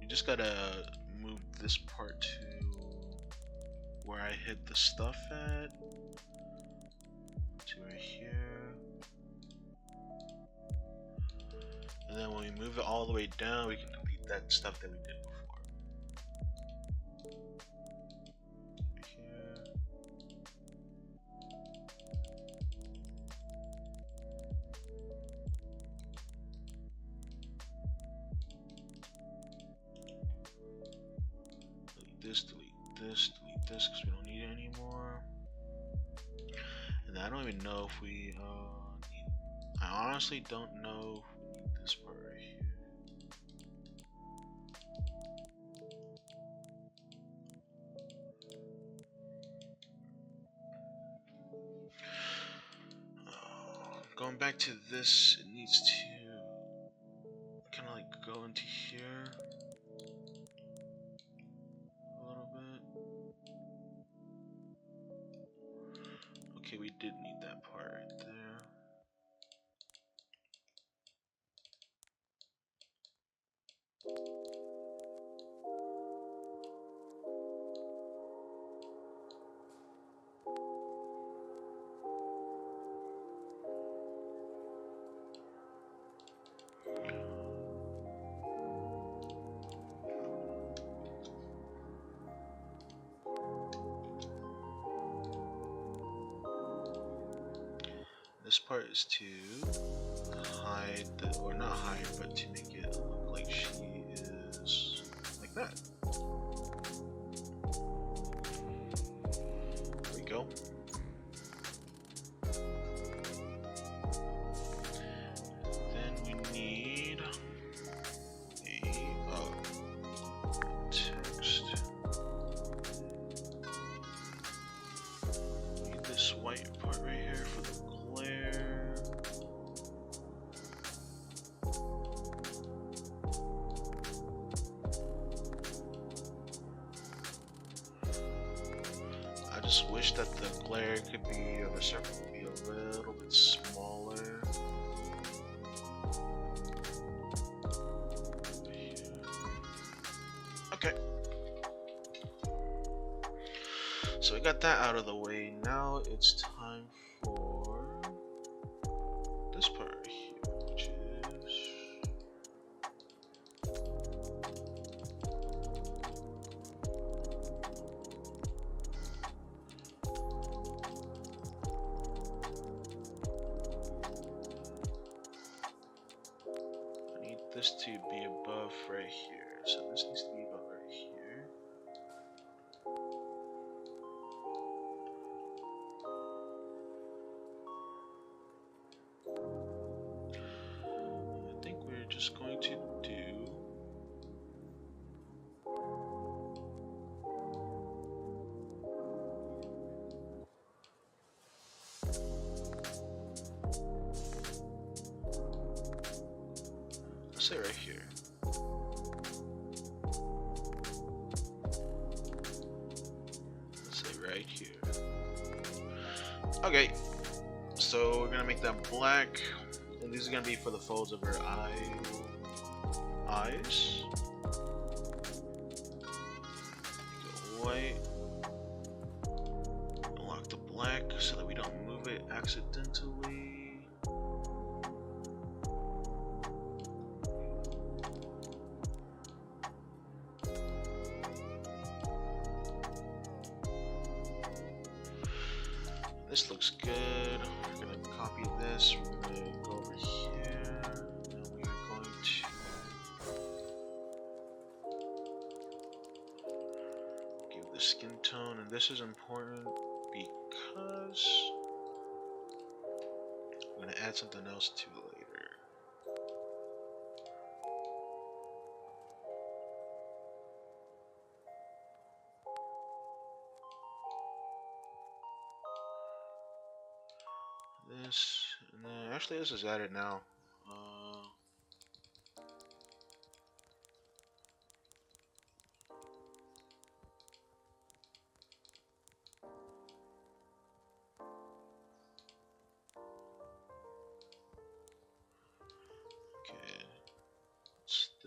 you just gotta move this part to where I hid the stuff at, to right here. And then when we move it all the way down, we can complete that stuff that we did before. Right here. Delete this, because we don't need it anymore. And I don't even know if we need. I honestly don't know if we need this part right here. Going back to this, it needs to kind of like go into here a little bit. Okay, we did need that part right there. This part is to hide, or not hide, but to make it look like she is like that. There we go. Then we need a text. Need this white part right here for the glare. I just wish that the glare could be, or the circle could be a little bit smaller. Okay. So we got that out of the way. Now it's time for this part right here, which is I need this to be above right here. So this needs to be above right here. I think we're just going to do let's say right here. Let's say right here. Okay, so we're gonna make that black, and these are gonna be for the folds of her eyes. Go white. Unlock the black so that we don't move it accidentally. This looks good. We're gonna copy this. We're gonna go over here, and we are going to give the skin tone, and this is important because I'm gonna add something else to it later. This, and then actually this is added now.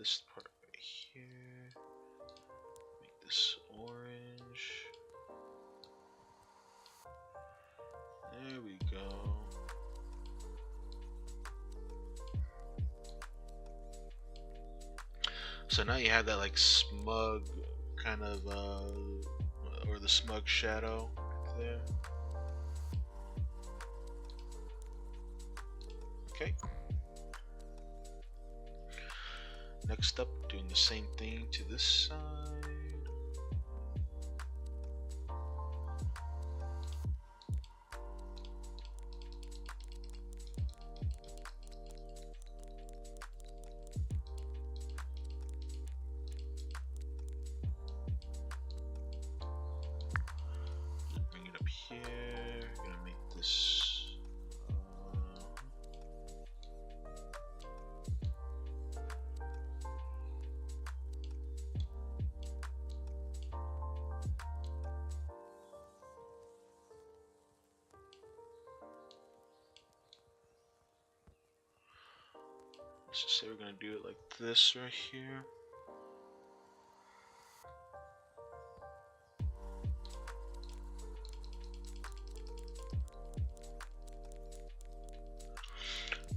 this part right here. Make this orange. There we go. So now you have that like smug kind of, or the smug shadow right there. Okay. Next up, doing the same thing to this side. Bring it up here. Gonna make this. Let's just say we're gonna do it like this right here.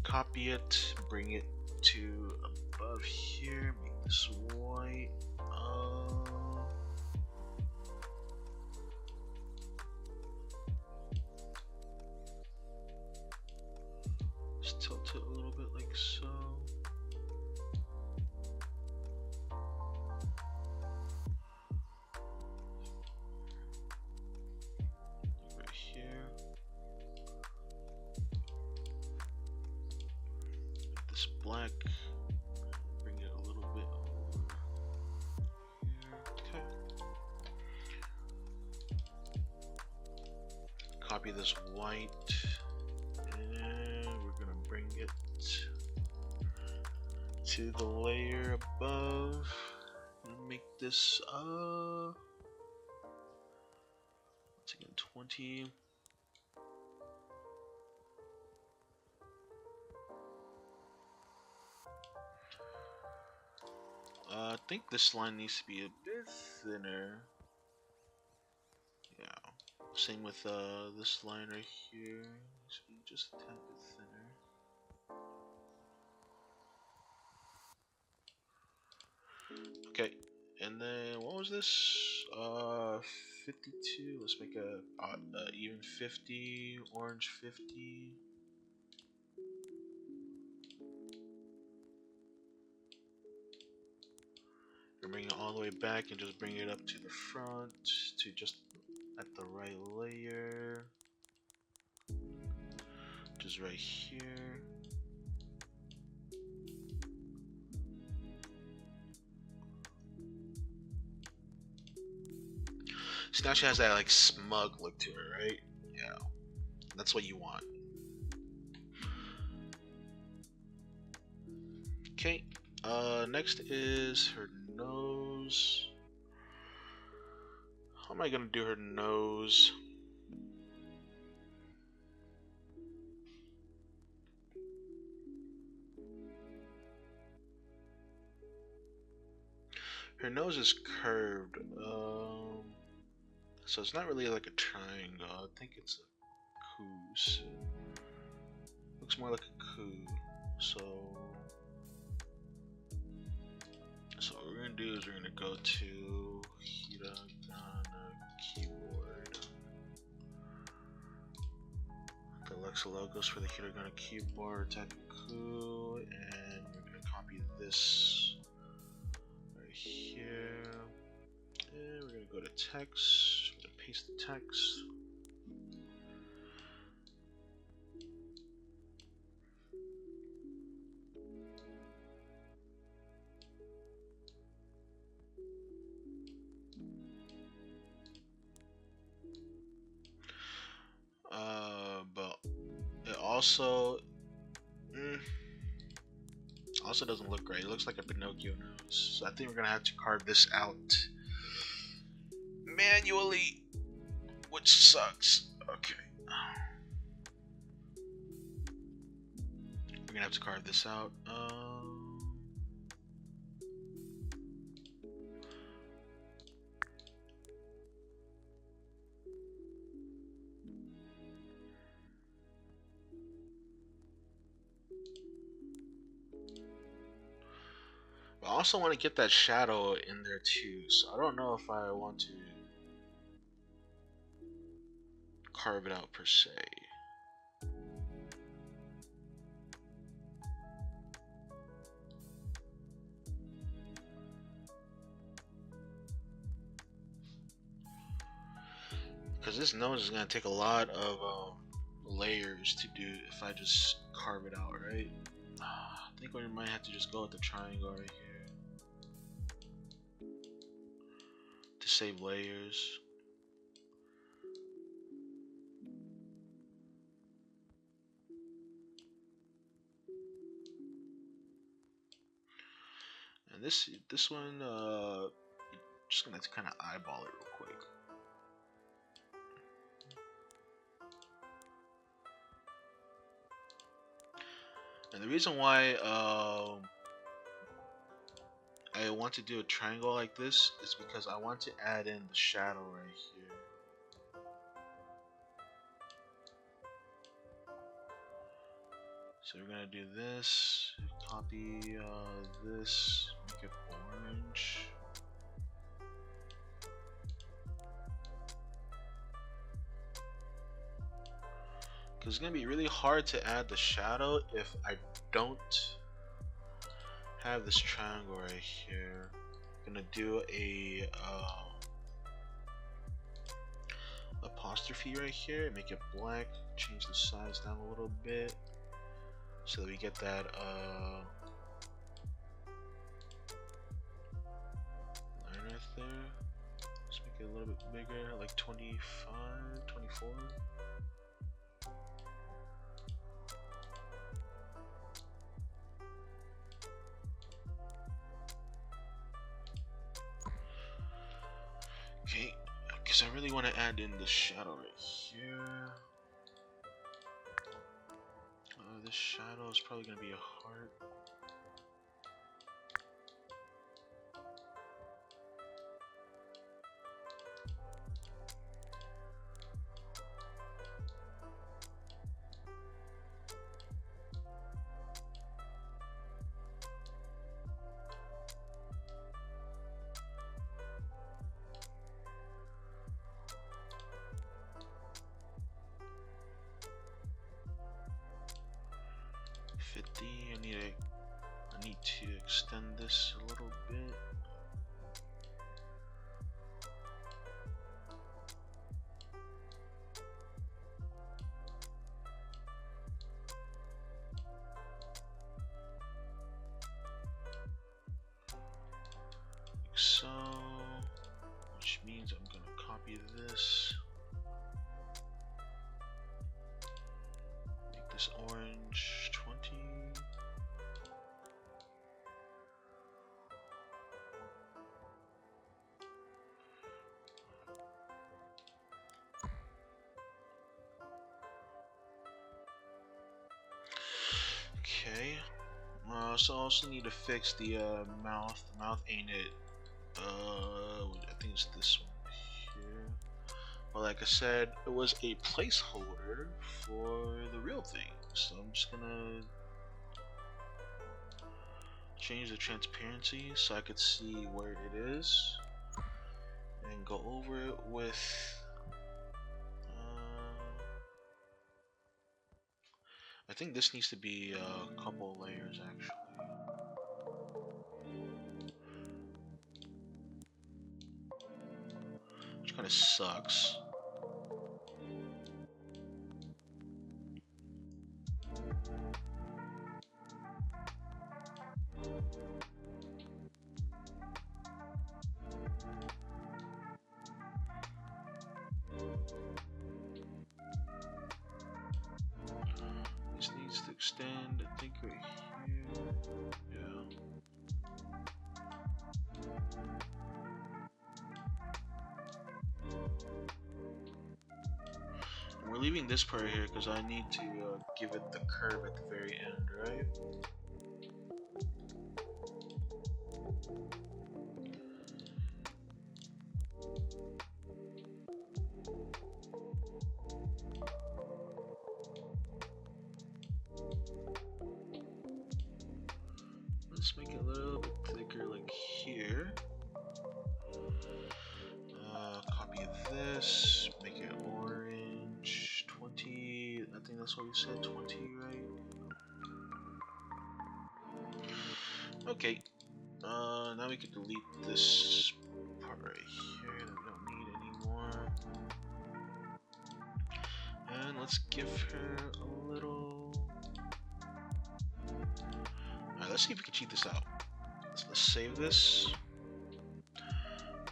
Copy it, bring it to above here, make this white. Just tilt it a little bit like so. Right here. Make this black. Bring it a little bit over here. Okay. Copy this white. And we're gonna bring it to the layer above and make this once again 20. I think this line needs to be a bit thinner. Yeah. Same with this line right here. Needs to be just a tad bit thinner. Okay, and then what was this? 52. Let's make a even 50, orange 50. We're bringing it all the way back and just bring it up to the front to just at the right layer, just right here. So now she has that like smug look to her, right? Yeah, that's what you want. Okay, next is her nose. How am I gonna do her nose? Her nose is curved, so it's not really like a triangle. I think it's a coup. Looks more like a coup. So what we're gonna do is we're gonna go to Hiragana keyboard. The Alexa logos for the Hiragana keyboard. Type coup, and we're gonna copy this right here. And we're gonna go to text. We're gonna paste the text. But it also doesn't look great. It looks like a Pinocchio nose. So I think we're gonna have to carve this out manually, which sucks. Okay. We're gonna have to carve this out. I also want to get that shadow in there too, so I don't know if I want to carve it out per se. Because this nose is going to take a lot of layers to do if I just carve it out, right? I think we might have to just go with the triangle right here to save layers. And this one, just gonna kind of eyeball it real quick. And the reason why I want to do a triangle like this is because I want to add in the shadow right here. So we're gonna do this, copy this, make it orange. Because it's gonna be really hard to add the shadow if I don't have this triangle right here. I'm gonna do a apostrophe right here, make it black, change the size down a little bit so that we get that line right there. Let's make it a little bit bigger, like 25, 24. Okay, because I really want to add in the shadow right here. This shadow is probably going to be a heart. I need to extend this a little bit. Like so, which means I'm gonna copy this. Make this orange 20. Okay. So I also need to fix the mouth. The mouth ain't it. I think it's this one here. But like I said, it was a placeholder for the real thing. So I'm just gonna change the transparency so I could see where it is and go over it with I think this needs to be a couple layers actually. Which kind of sucks. This needs to extend, I think, right here. Yeah. And we're leaving this part here because I need to give it the curve at the very end, right? Let's make it a little bit thicker like here. Copy this, make it orange, 20, I think that's what we said, 20, right? Okay, now we can delete this part right here that we don't need anymore. And let's give her a little... Alright, let's see if we can cheat this out. So let's save this.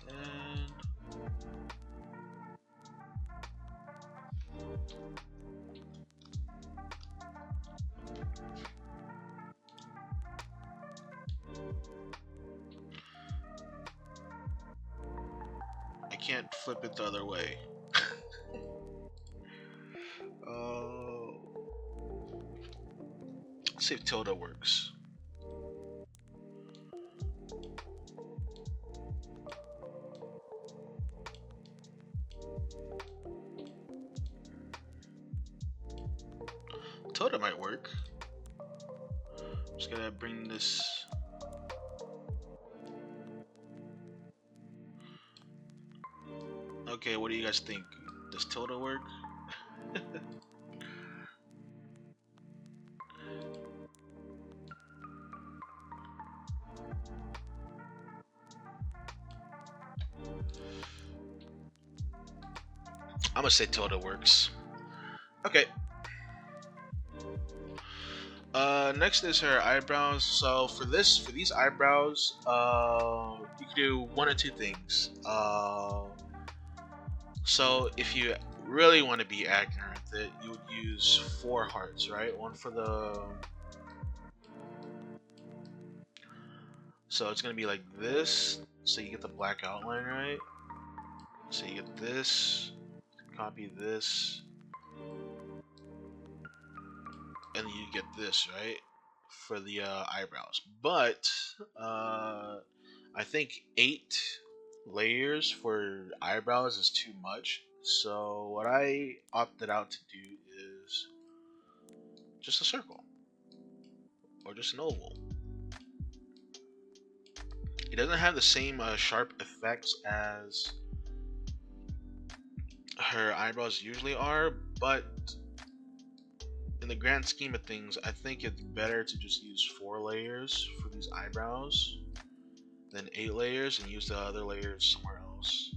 And... I can't flip it the other way. Let's see if tilde works. Tilde might work. I'm just gonna bring this. Okay, what do you guys think? Does tilde work? I'm gonna say tilde works. Okay. Next is her eyebrows. So for these eyebrows, you can do one of two things. So if you really want to be accurate, that you would use 4 hearts, right? One for the. So it's gonna be like this. So you get the black outline, right? So you get this. Copy this. And you get this, right, for the eyebrows. But I think 8 layers for eyebrows is too much. So what I opted out to do is just a circle or just an oval. It doesn't have the same sharp effects as her eyebrows usually are, but in the grand scheme of things, I think it's better to just use 4 layers for these eyebrows than 8 layers and use the other layers somewhere else.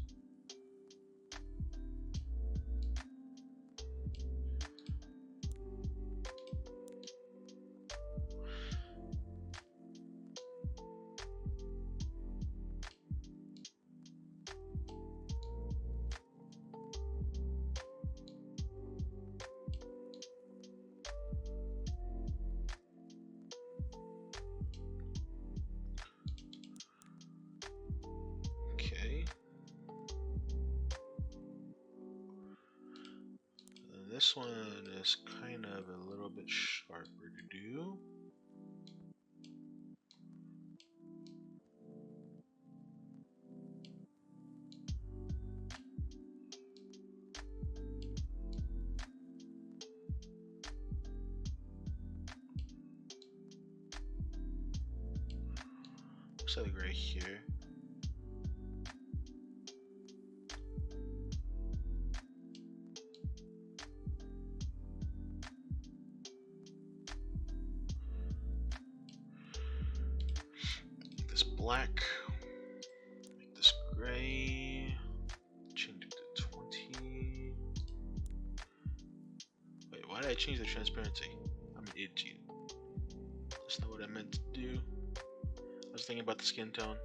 This one is kind of a little bit sharper to do. Looks like right here. Black, make this gray, change it to 20. Wait, why did I change the transparency? I'm an idiot. That's not what I meant to do. I was thinking about the skin tone.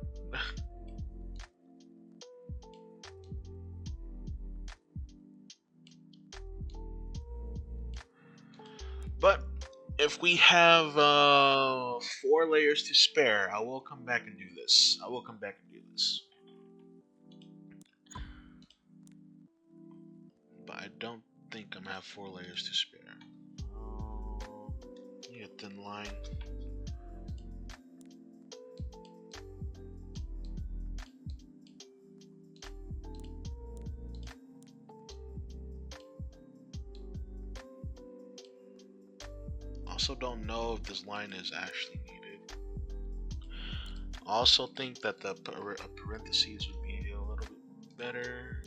But if we have 4 layers to spare, I will come back and do this. But I don't think I'm gonna have 4 layers to spare. Need a thin line. Also don't know if this line is actually needed. I also think that the parentheses would be a little bit better.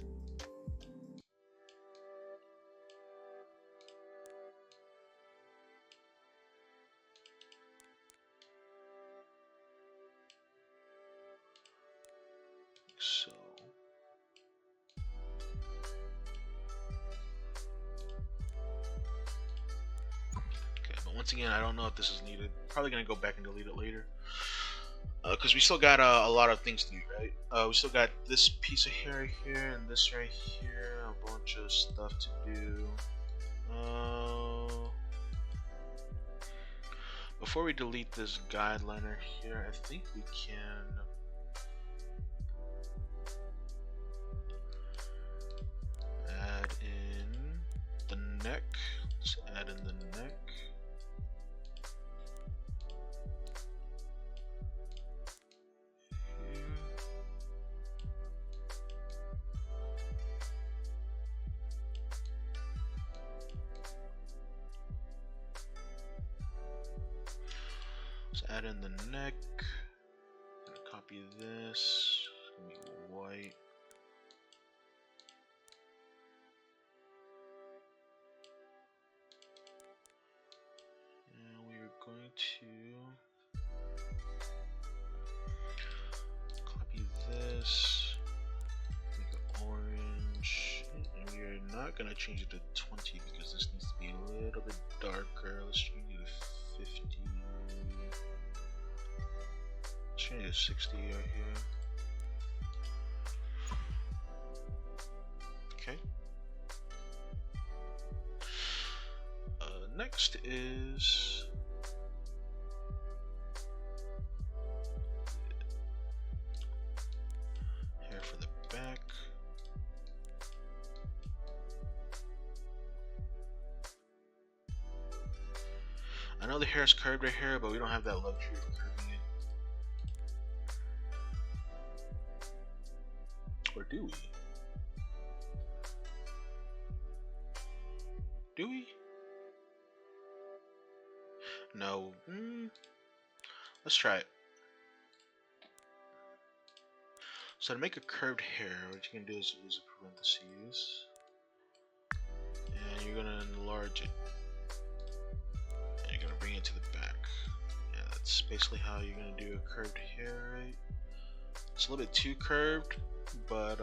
So. Okay, but once again, I don't know if this is needed. Probably gonna go back and delete it later. Because we still got a lot of things to do, right? We still got this piece of hair here and this right here, a bunch of stuff to do. Before we delete this guideliner here, I think we can add in the neck. Let's add in the neck. Let's add in the neck. Copy this. It's gonna be white. And we are going to copy this. Make it orange. And we are not gonna change it to 20 because this needs to be a little bit darker. Let's change it to 50. Let's change it to 60 right here. Okay. Next is hair for the back. I know the hair is curved right here, but we don't have that luxury of curving it. Or do we? Do we? No. Let's try it. So to make a curved hair, what you can do is use a parentheses. And you're going to enlarge it. And you're going to bring it to the back. Yeah, that's basically how you're going to do a curved hair, right? It's a little bit too curved, but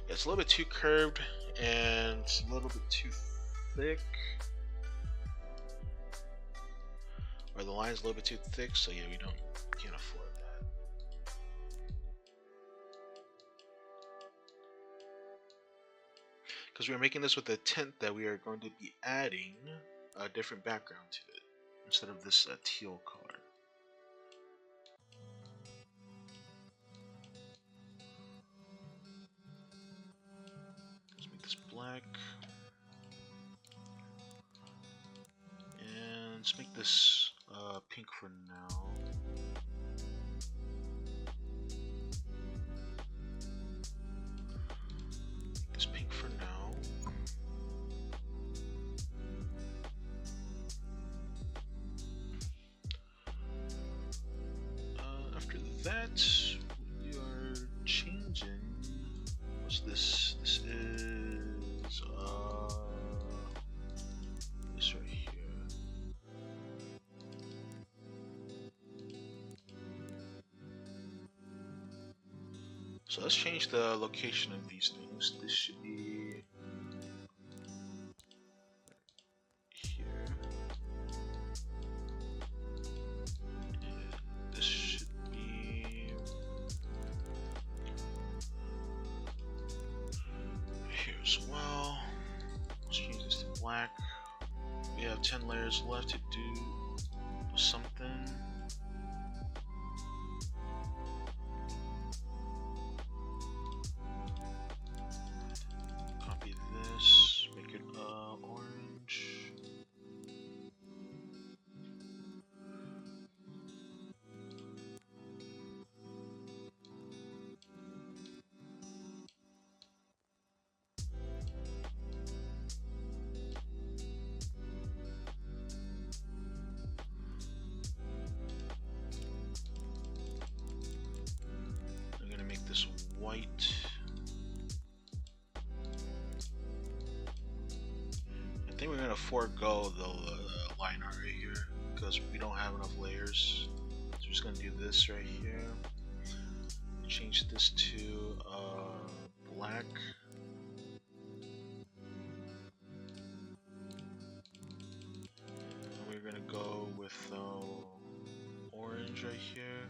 it's a little bit too curved and it's a little bit too thick. Or the line's a little bit too thick, so yeah, we can't afford that. Because we're making this with the tint that we are going to be adding a different background to it instead of this teal color. Let's make this black. And let's make this pink for now. Make this pink for now. After that, we are changing. What's this? This is this right here. So let's change the location of these things. This should be here. And this should be here as well. Let's change this to black. We have 10 layers left to do something. Copy this, make it orange. white. I think we're gonna forego the line art right here because we don't have enough layers. So we're just gonna do this right here. Change this to black. And we're gonna go with orange right here.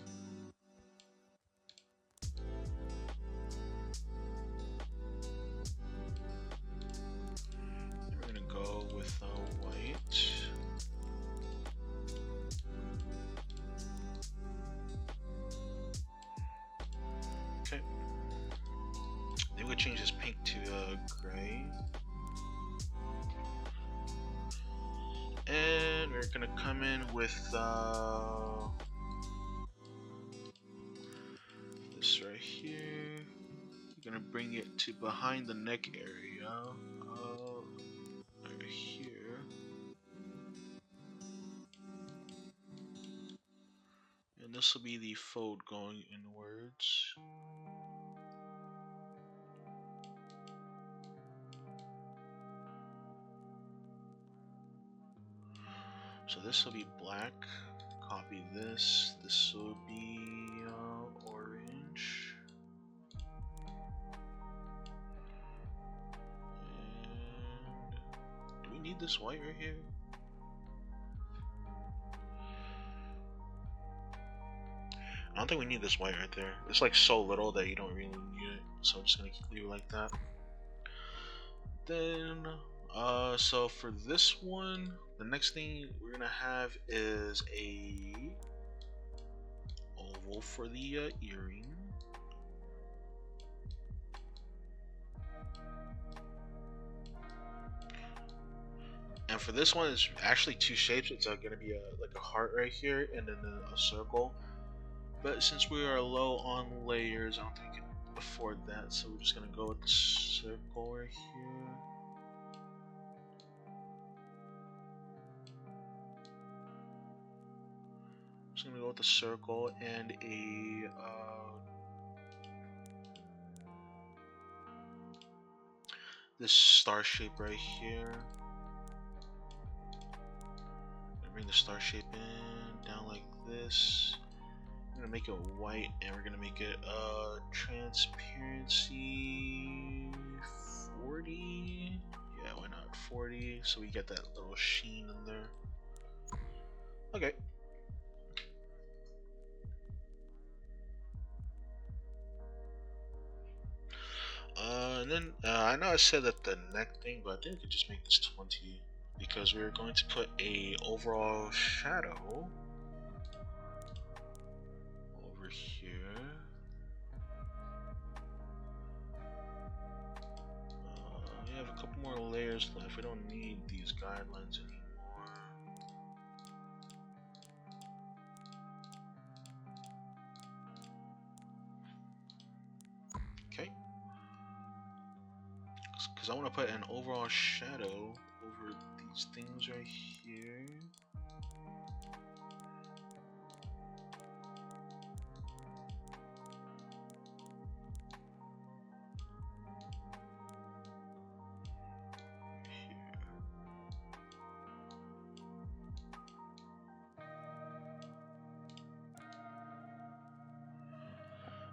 And we're gonna go with white. Okay. Then we'll change this pink to gray. And we're gonna come in with this right here. We're gonna bring it to behind the neck area, right here. And this will be the fold going inwards. So this will be black. Copy this. This will be orange. And do we need this white right here? I don't think we need this white right there. It's like so little that you don't really need it. So I'm just gonna leave it like that. Then, so for this one, the next thing we're gonna have is a oval for the earring. And for this one, it's actually two shapes. It's gonna be like a heart right here, and then a circle. But since we are low on layers, I don't think we can afford that. So we're just gonna go with the circle right here. Just gonna go with the circle and a this star shape right here. Bring the star shape in down like this. We're gonna make it white, and we're gonna make it transparency 40. Yeah, why not 40? So we get that little sheen in there. Okay. And then I know I said that the neck thing, but I think we could just make this 20 because we're going to put a overall shadow over here. We have a couple more layers left. We don't need these guidelines anymore. Okay. Because I want to put an overall shadow over these things right here.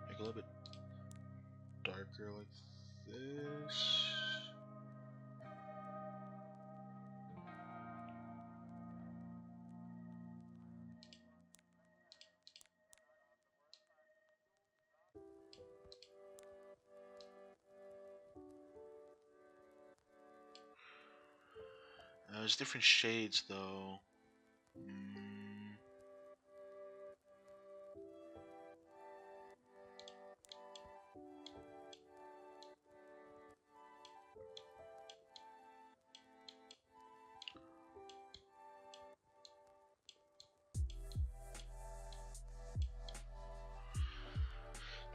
Make a little bit darker like this. There's different shades though.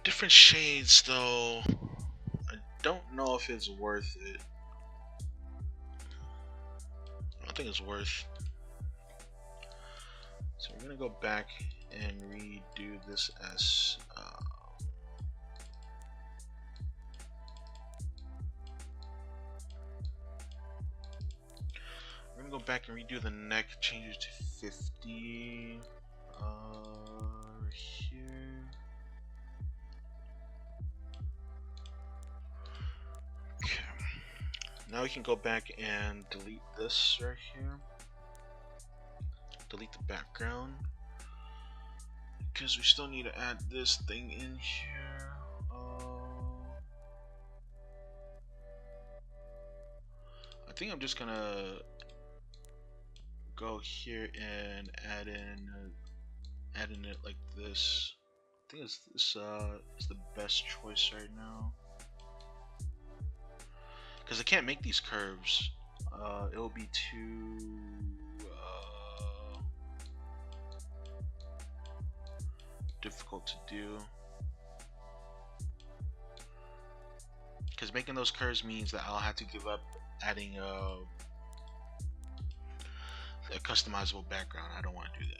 Different shades though. I don't know if it's worth it. I don't think it's worth. So we're gonna go back and redo this as back and redo the neck, change it to 50. Here. Okay. Now we can go back and delete this right here. Delete the background. Because we still need to add this thing in here. I think I'm just gonna go here and add in it like this. I think this is the best choice right now. Because I can't make these curves. It'll be too difficult to do. Because making those curves means that I'll have to give up adding a customizable background. I don't want to do that.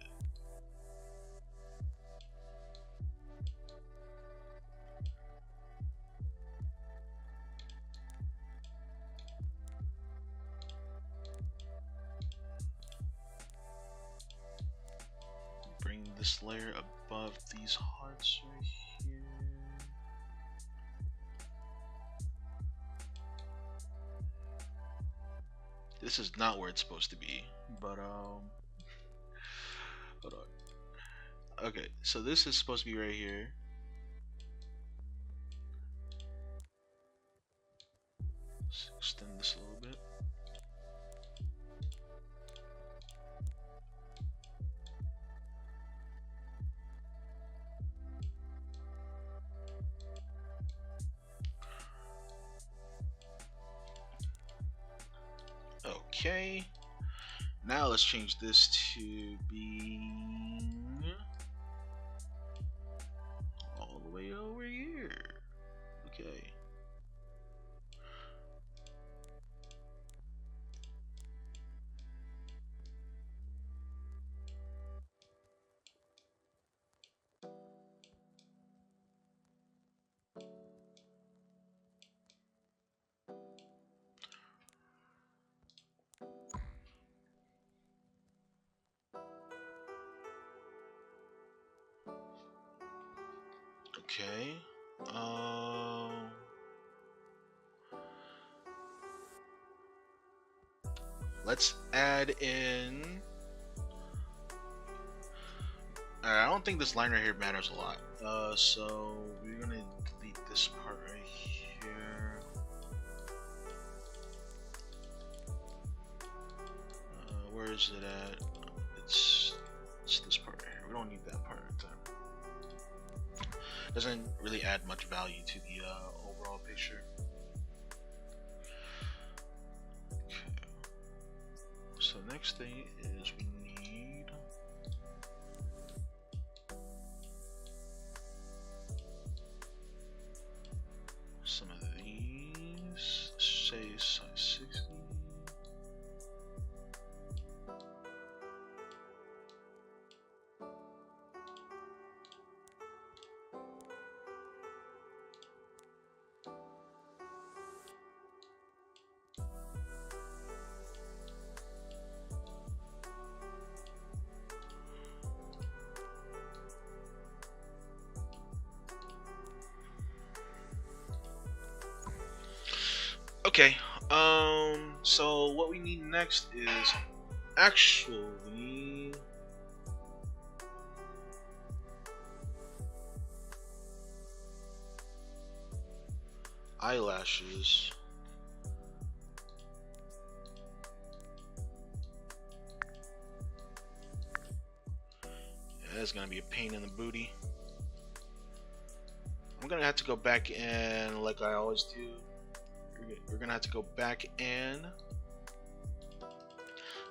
Bring this layer above these hearts right here. This is not where it's supposed to be, but hold on. Okay, so this is supposed to be right here. Let's extend this a little bit. Okay, now let's change this to being all the way over here. Okay. Okay. Let's add in. Alright, I don't think this line right here matters a lot. So we're gonna delete this part right here. Where is it at? It's this part right here. We don't need that part right there. Doesn't really add much value to the overall picture. Okay. So next thing is we need some of these. Say size 60. Okay, so what we need next is actually eyelashes. Yeah, that's gonna be a pain in the booty. I'm gonna have to go back and, like I always do, we're gonna have to go back and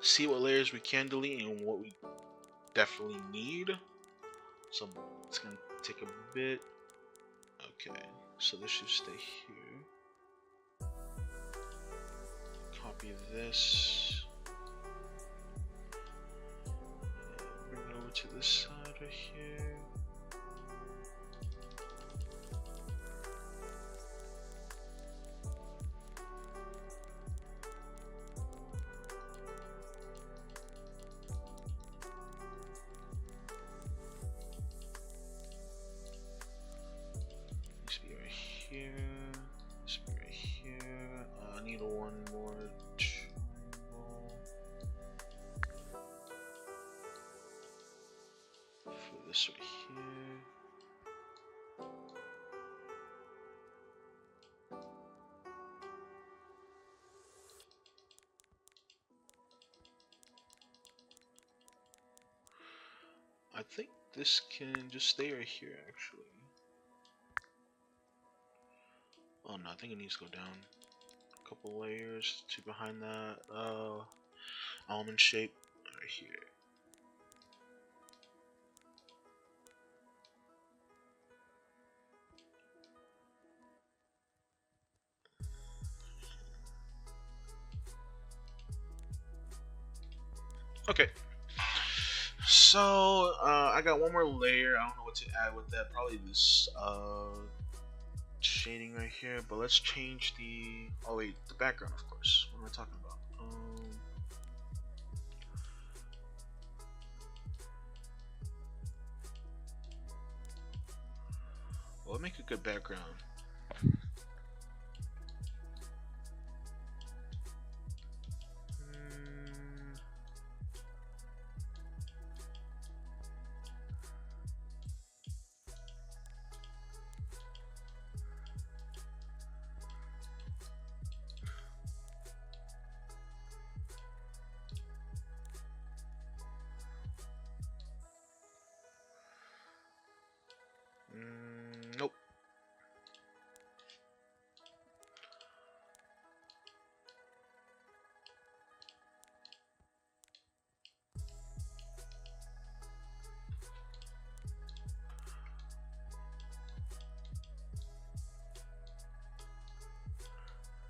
see what layers we can delete and what we definitely need. So it's gonna take a bit. Okay, so this should stay here. Copy this. And bring it over to this side right here. this right here. I think this can just stay right here actually. Oh no, I think it needs to go down a couple layers to behind that almond shape right here. Okay. So I got one more layer. I don't know what to add with that. Probably this shading right here. But let's change the. Oh wait, the background, of course. What am I talking about? Well, make a good background. Nope.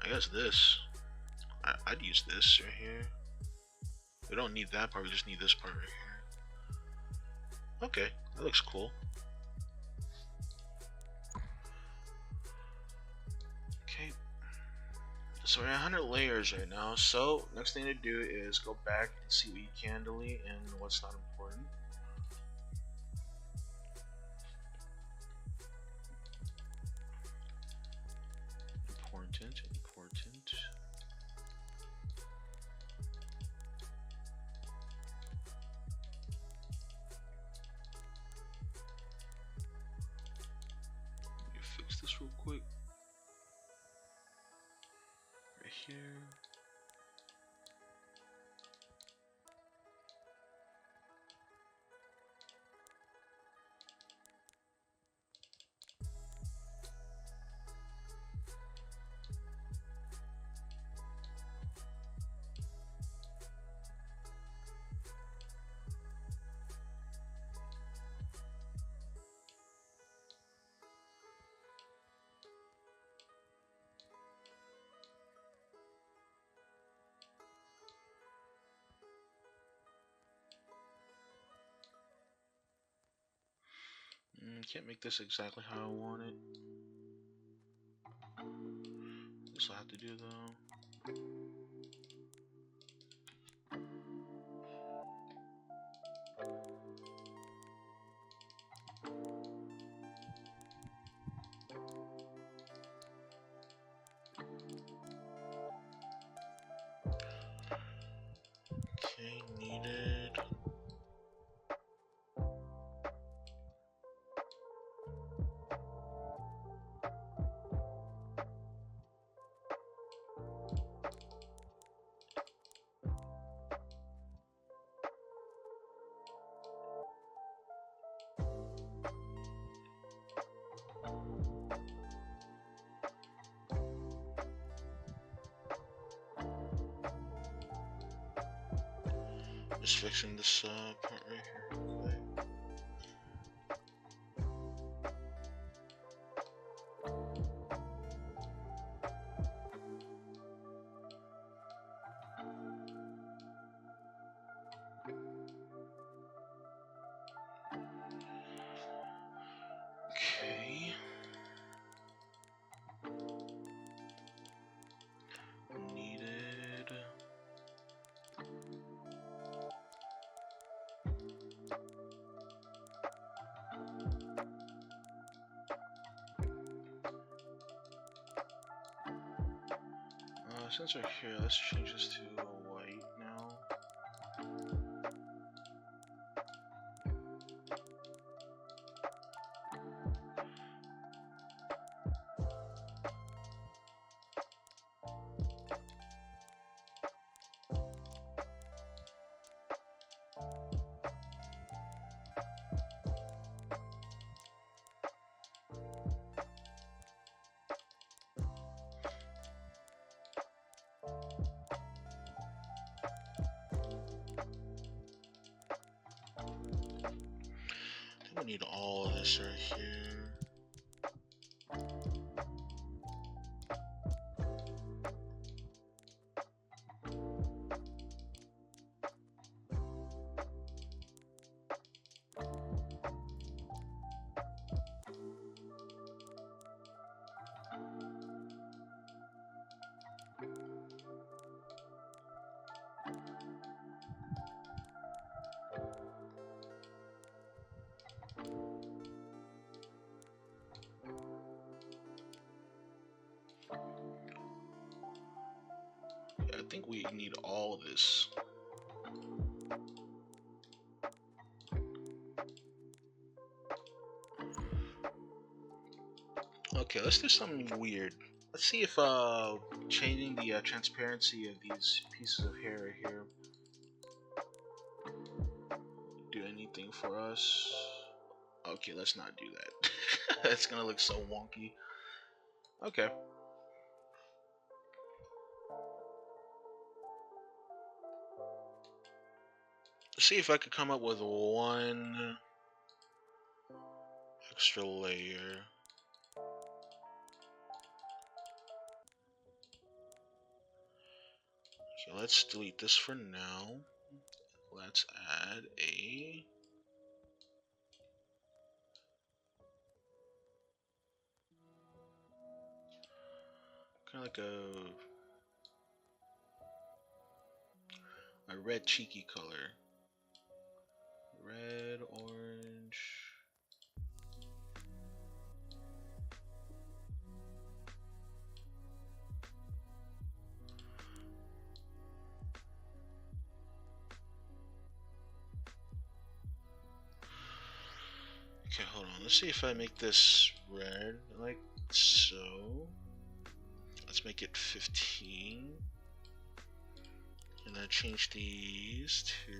I guess this. I'd use this right here. We don't need that part, we just need this part right here. Okay, that looks cool. Okay. So we're at 100 layers right now, so next thing to do is go back and see what you can delete and what's not important. Important. Let me fix this real quick. Right here. Can't make this exactly how I want it. This will have to do though. Okay, needed. Just fixing this part right here. Okay. Needed. Since we're here, let's change this to white now. We need all of this right here. I think we need all this. Okay, let's do something weird. Let's see if changing the transparency of these pieces of hair right here do anything for us. Okay, let's not do that. It's gonna look so wonky. Okay. Let's see if I could come up with one extra layer. Okay, let's delete this for now. Let's add a kind of like a red cheeky color. Red, orange. Okay, hold on. Let's see if I make this red like so. Let's make it 15. And then change these to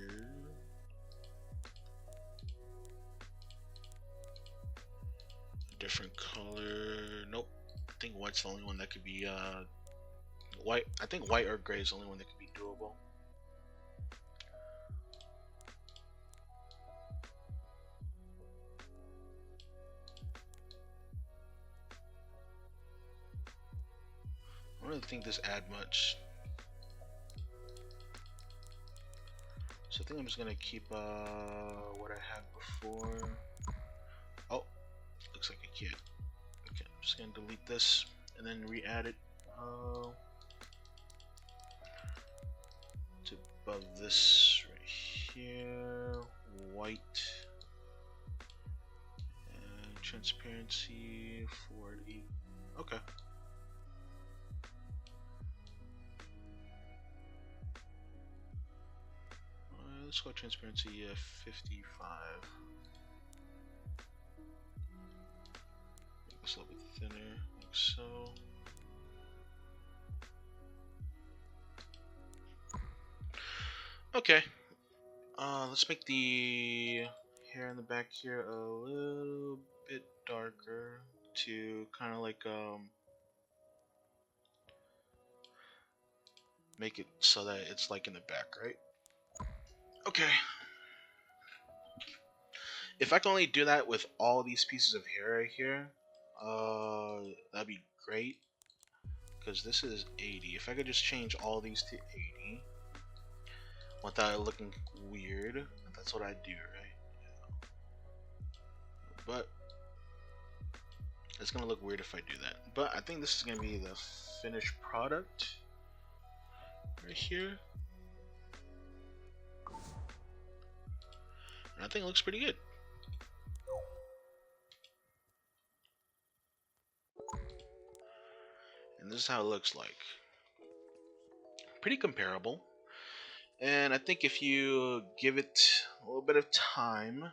a different color. Nope. I think white's the only one that could be white. I think white or gray is the only one that could be doable. I don't really think this add much. So I think I'm just gonna keep what I had before. Oh, looks like I can't. Okay, I'm just gonna delete this and then re-add it to above this right here. White and transparency 40. Okay. Let's go transparency 55. Make this a little bit thinner, like so. Okay. Let's make the hair in the back here a little bit darker to kind of like make it so that it's like in the back, right? Okay. If I can only do that with all these pieces of hair right here, that'd be great. Because this is 80. If I could just change all these to 80 without it looking weird, that's what I do, right? Yeah. But it's gonna look weird if I do that. But I think this is gonna be the finished product right here. And I think it looks pretty good. And this is how it looks like. Pretty comparable. And I think if you give it a little bit of time,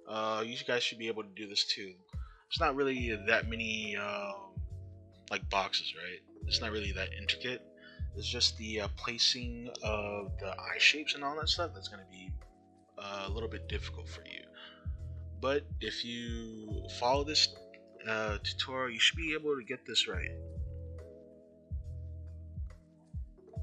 you guys should be able to do this too. It's not really that many like boxes, right? It's not really that intricate. It's just the placing of the eye shapes and all that stuff that's going to be a little bit difficult for you. But if you follow this tutorial, you should be able to get this right.